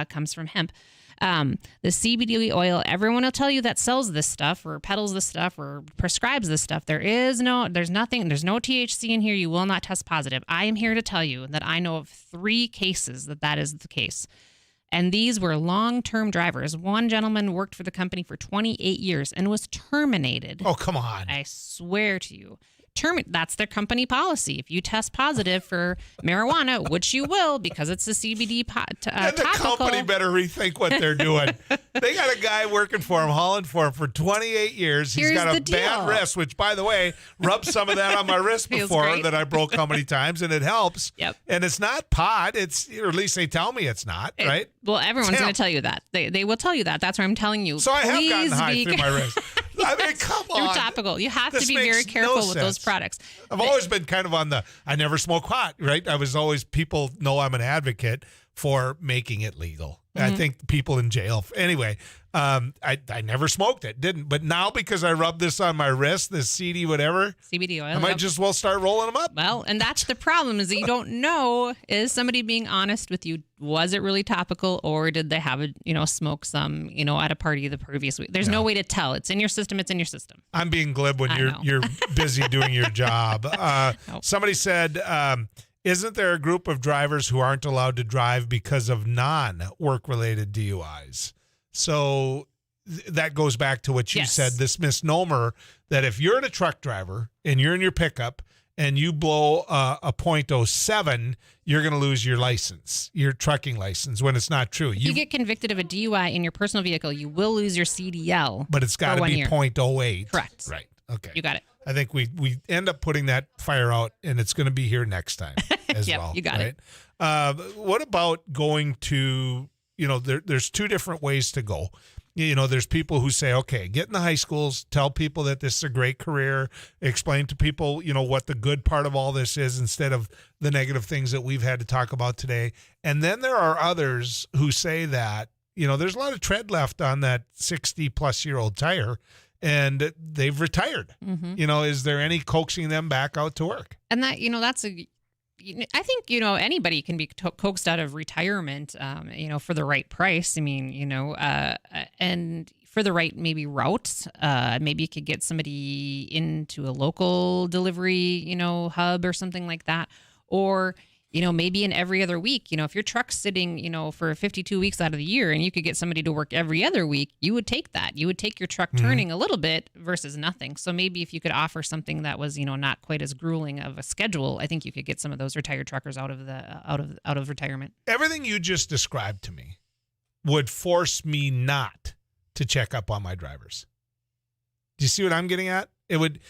comes from hemp. The CBD oil, everyone will tell you that sells this stuff or peddles this stuff or prescribes this stuff. There's no THC in here. You will not test positive. I am here to tell you that I know of 3 cases that is the case. And these were long-term drivers. One gentleman worked for the company for 28 years and was terminated. Oh, come on. I swear to you. That's their company policy. If you test positive for marijuana, which you will because it's a CBD and the company better rethink what they're doing. They got a guy working for him, hauling for him for 28 years. He's got a bad wrist, which, by the way, rubbed some of that on my wrist before that I broke how many times, and it helps. Yep. And it's not pot. Or at least they tell me it's not, right? Well, everyone's going to tell you that. They will tell you that. That's why I'm telling you. So I have gotten high through my wrist. I mean, come on. Through topical. You have to be very careful with those products. I've always been kind of on I never smoke pot, right? I was always, people know I'm an advocate for making it legal. Mm-hmm. I think people in jail. Anyway, I never smoked it, didn't. But now because I rubbed this on my wrist, this CD whatever. CBD oil. I might just start rolling them up. Well, and that's the problem is that you don't know, is somebody being honest with you? Was it really topical or did they have smoke some, at a party the previous week? There's no way to tell. It's in your system. It's in your system. I'm being glib when you're busy doing your job. Nope. Somebody said, isn't there a group of drivers who aren't allowed to drive because of non-work related DUIs? So that goes back to what you said, this misnomer that if you're a truck driver and you're in your pickup and you blow a .07, you're going to lose your license, your trucking license, when it's not true. If you get convicted of a DUI in your personal vehicle, you will lose your CDL. But it's got to be .08. Correct. Right. Okay. You got it. I think we end up putting that fire out, and it's going to be here next time as well. You got it. What about going to, there's 2 different ways to go. There's people who say, okay, get in the high schools, tell people that this is a great career, explain to people, what the good part of all this is instead of the negative things that we've had to talk about today. And then there are others who say that, there's a lot of tread left on that 60-plus-year-old tire, and they've retired. Mm-hmm. Is there any coaxing them back out to work? And that, I think, anybody can be coaxed out of retirement, for the right price. I mean, and for the right maybe route. Maybe you could get somebody into a local delivery, hub or something like that. Or, maybe in every other week, if your truck's sitting, for 52 weeks out of the year and you could get somebody to work every other week, you would take that. You would take your truck turning a little bit versus nothing. So maybe if you could offer something that was, not quite as grueling of a schedule, I think you could get some of those retired truckers out of retirement. Everything you just described to me would force me not to check up on my drivers. Do you see what I'm getting at? It would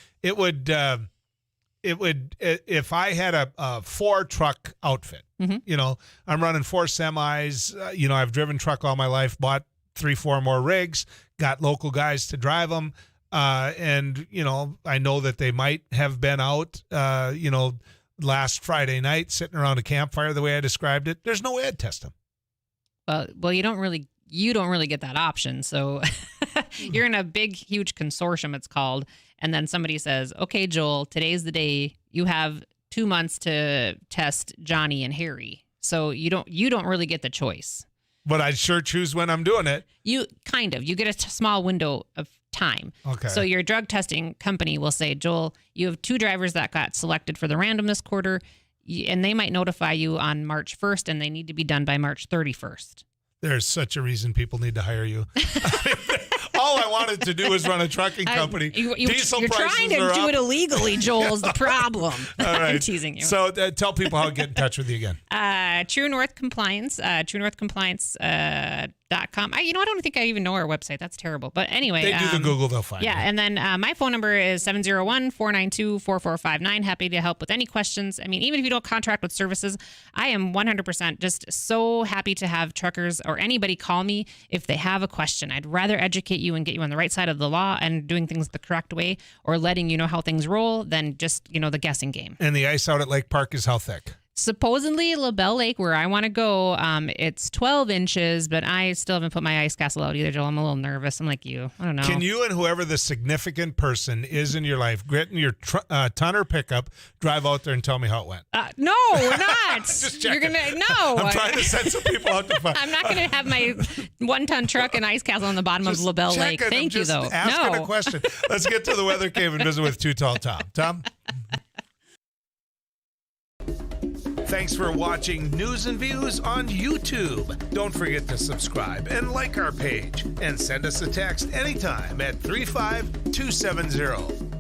if I had a 4-truck outfit, I'm running 4 semis, I've driven truck all my life, bought 3-4 more rigs, got local guys to drive them. And I know that they might have been out, last Friday night sitting around a campfire the way I described it. There's no way I'd test them. Well, you don't really get that option. So you're in a big, huge consortium, it's called. And then somebody says, okay, Joel, today's the day. You have 2 months to test Johnny and Harry. So you don't really get the choice. But I sure choose when I'm doing it. You get a small window of time. Okay. So your drug testing company will say, Joel, you have 2 drivers that got selected for the random this quarter, and they might notify you on March 1st, and they need to be done by March 31st. There's such a reason people need to hire you. All I wanted to do was run a trucking company. Diesel you're prices trying to are do up. it illegally, Joel, is the problem. All right. I'm teasing you. So tell people how to get in touch with you again. True North Compliance, truenorthcompliance.com. I don't think I even know our website. That's terrible. But anyway. They do the Google, they'll find it. Yeah, and then my phone number is 701-492-4459. Happy to help with any questions. I mean, even if you don't contract with services, I am 100% just so happy to have truckers or anybody call me if they have a question. I'd rather educate you and get you on the right side of the law and doing things the correct way or letting you know how things roll than just, the guessing game. And the ice out at Lake Park is how thick? Supposedly, LaBelle Lake, where I want to go, it's 12 inches, but I still haven't put my ice castle out either, Joel. I'm a little nervous. I'm like you. I don't know. Can you and whoever the significant person is in your life, get in your tonner pickup, drive out there and tell me how it went? No, we're not. Just checking. No. I'm trying to send some people out to find. I'm not going to have my 1-ton truck and ice castle on the bottom of LaBelle Lake. Thank you, though. Asking a question. Let's get to the weather cave and visit with Too Tall Tom. Tom? Thanks for watching News and Views on YouTube. Don't forget to subscribe and like our page. And send us a text anytime at 35270.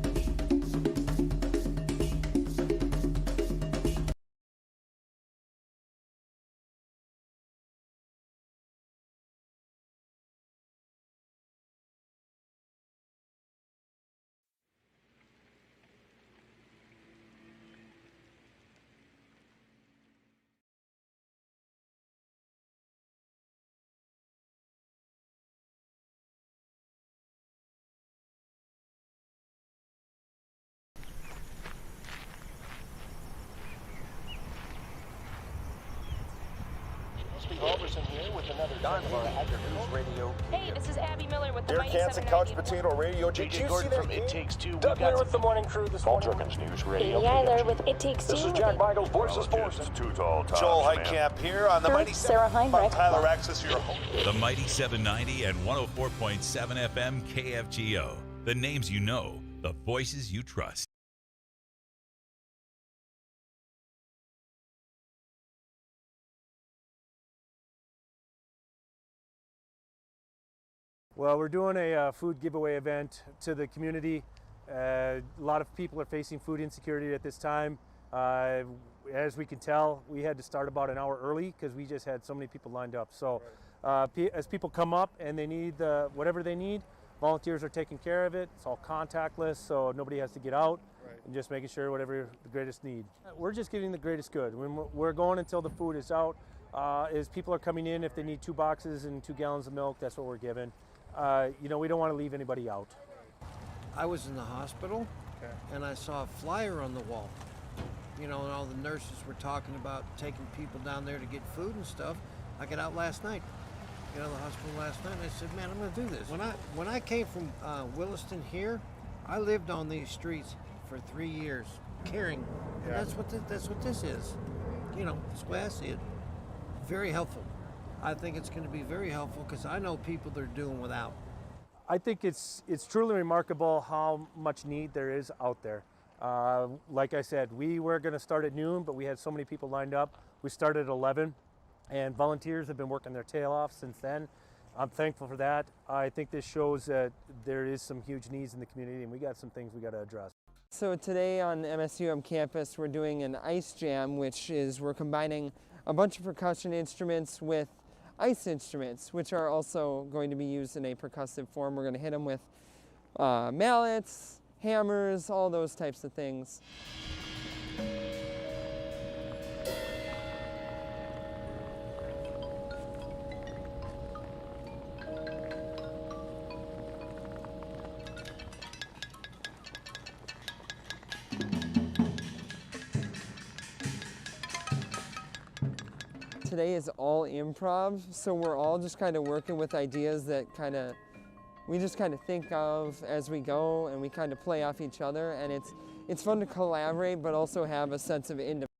Hey, this is Abby Miller with the Dear Mighty Kansas 790. Couch Potato Radio. Did you see that? From It Takes Two. Doug Miller with the morning crew this morning. News Radio. Amy Eiler with It Takes Two. This is Jack Michaels, Voices Forces. Too Tall Tom. Joel Heitkamp here on the Mighty Sarah Heinrich. Tyler Axis, your host. The Mighty 790 and 104.7 FM KFGO. The names you know, the voices you trust. Well, we're doing a food giveaway event to the community. A lot of people are facing food insecurity at this time. As we can tell, we had to start about an hour early because we just had so many people lined up. So as people come up and they need whatever they need, volunteers are taking care of it. It's all contactless, so nobody has to get out. And just making sure whatever the greatest need. We're just giving the greatest good. When we're going until the food is out. As people are coming in, if they need 2 boxes and 2 gallons of milk, that's what we're giving. We don't want to leave anybody out. I was in the hospital, and I saw a flyer on the wall. And all the nurses were talking about taking people down there to get food and stuff. I got out last night. Got out of the hospital last night, and I said, man, I'm going to do this. When I came from Williston here, I lived on these streets for 3 years, caring. And that's what this is. That's the way I see it. Very helpful. I think it's going to be very helpful because I know people that are doing without. I think it's truly remarkable how much need there is out there. Like I said, we were going to start at noon, but we had so many people lined up. We started at 11, and volunteers have been working their tail off since then. I'm thankful for that. I think this shows that there is some huge needs in the community, and we got some things we got to address. So today on MSUM campus, we're doing an ice jam, which is we're combining a bunch of percussion instruments with ice instruments, which are also going to be used in a percussive form. We're going to hit them with mallets, hammers, all those types of things. Today is all improv, so we're all just kind of working with ideas that we just kind of think of as we go, and we kind of play off each other, and it's fun to collaborate but also have a sense of independence.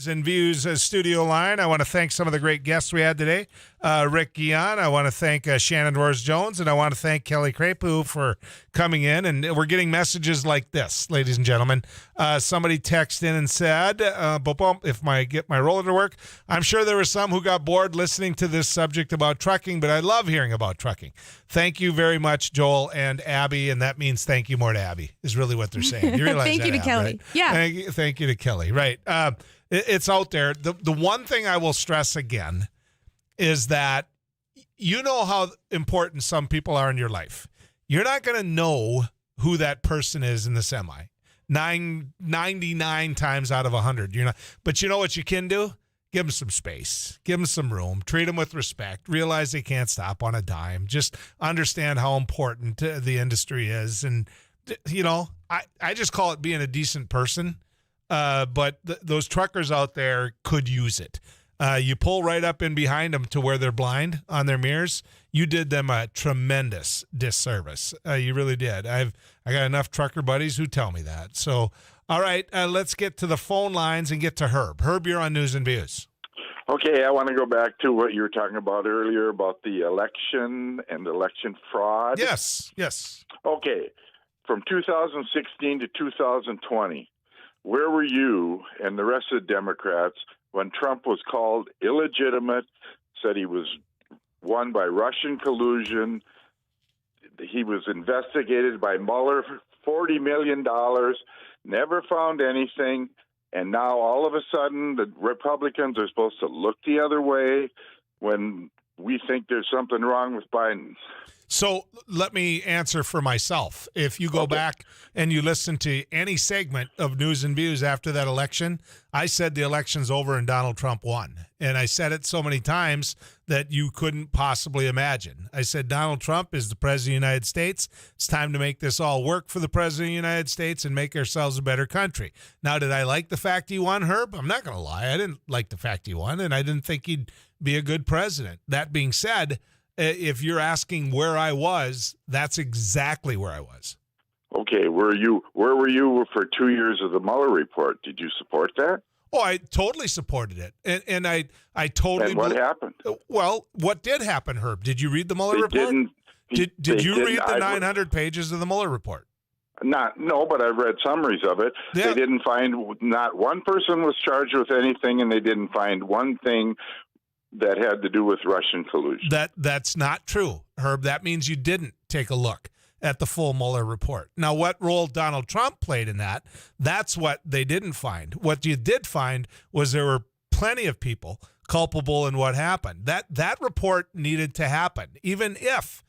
And Views studio line. I want to thank some of the great guests we had today. Rick Guion. I want to thank Shannon Jones, and I want to thank Kelly Crepeau for coming in. And we're getting messages like this, ladies and gentlemen. Somebody texted in and said, if I get my roller to work, I'm sure there were some who got bored listening to this subject about trucking, but I love hearing about trucking. Thank you very much, Joel and Abby, and that means thank you more to Abby, is really what they're saying. You realize thank you to Kelly. Right? Yeah. Thank you to Kelly. Right. It's out there. The one thing I will stress again is that you know how important some people are in your life. You're not going to know who that person is in the semi. 99 times out of 100. You're not. But you know what you can do? Give them some space. Give them some room. Treat them with respect. Realize they can't stop on a dime. Just understand how important the industry is. And, I just call it being a decent person. But those truckers out there could use it. You pull right up in behind them to where they're blind on their mirrors. You did them a tremendous disservice. You really did. I got enough trucker buddies who tell me that. So, all right, let's get to the phone lines and get to Herb. Herb, you're on News and Views. Okay, I want to go back to what you were talking about earlier about the election and election fraud. Yes, yes. Okay, from 2016 to 2020, where were you and the rest of the Democrats when Trump was called illegitimate, said he was won by Russian collusion? He was investigated by Mueller for $40 million, never found anything. And now all of a sudden the Republicans are supposed to look the other way when we think there's something wrong with Biden. So let me answer for myself. If you go back and you listen to any segment of News and Views after that election, I said the election's over and Donald Trump won. And I said it so many times that you couldn't possibly imagine. I said Donald Trump is the president of the United States. It's time to make this all work for the president of the United States and make ourselves a better country. Now, did I like the fact he won, Herb? I'm not going to lie. I didn't like the fact he won, and I didn't think he'd be a good president. That being said, if you're asking where I was, that's exactly where I was. Okay, where were you for 2 years of the Mueller report? Did you support that? Oh, I totally supported it, and I totally. And what happened? Well, what did happen, Herb? Did you read the Mueller report? Did you read the 900 pages of the Mueller report? No, but I've read summaries of it. Yeah. They didn't find, not one person was charged with anything, and they didn't find one thing that had to do with Russian collusion. That's not true, Herb. That means you didn't take a look at the full Mueller report. Now, what role Donald Trump played in that, that's what they didn't find. What you did find was there were plenty of people culpable in what happened. That report needed to happen, even if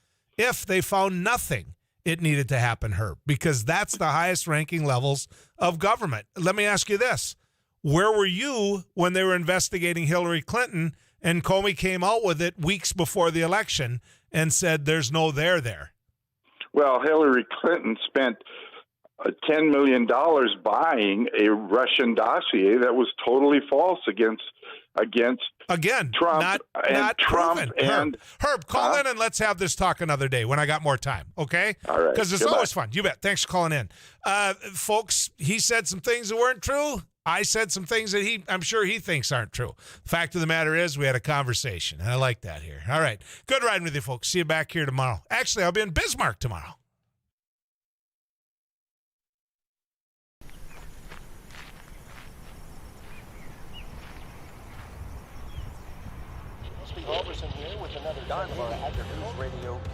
they found nothing. It needed to happen, Herb, because that's the highest ranking levels of government. Let me ask you this. Where were you when they were investigating Hillary Clinton and Comey came out with it weeks before the election and said there's no there? Well, Hillary Clinton spent $10 million buying a Russian dossier that was totally false against Trump. Not Trump proven. and Herb, call in and let's have this talk another day when I got more time, okay? All right. Because it's always fun. You bet. Thanks for calling in. Folks, he said some things that weren't true. I said some things that I'm sure he thinks aren't true. Fact of the matter is, we had a conversation, and I like that here. All right. Good riding with you, folks. See you back here tomorrow. Actually, I'll be in Bismarck tomorrow.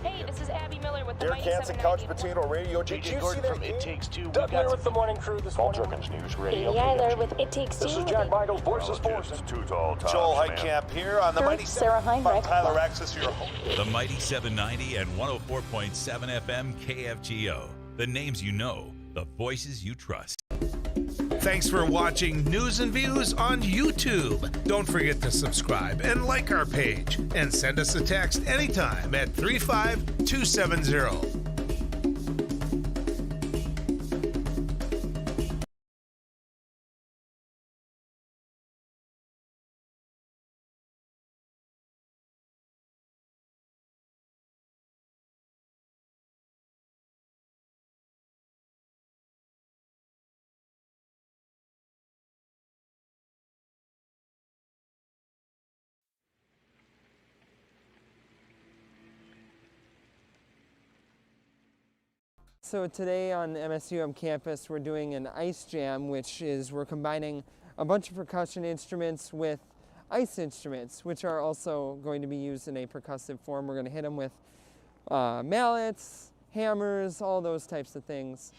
Hey, this is Abby Miller with the Derek Hansen, Couch Potato Radio. Did you see that? It Takes Two. Doug Miller with the morning crew this morning. Jerkins News Radio. Amy Eiler with It Takes Two. This is Jack Michaels, Voices Forces. Joel Heitkamp here on the Mighty Sarah 7. Heinrich. Tyler Axis, your host. The Mighty 790 and 104.7 FM KFGO. The names you know, the voices you trust. Thanks for watching News and Views on YouTube. Don't forget to subscribe and like our page and send us a text anytime at 35270. So today on the MSUM campus, we're doing an ice jam, which is we're combining a bunch of percussion instruments with ice instruments, which are also going to be used in a percussive form. We're going to hit them with mallets, hammers, all those types of things.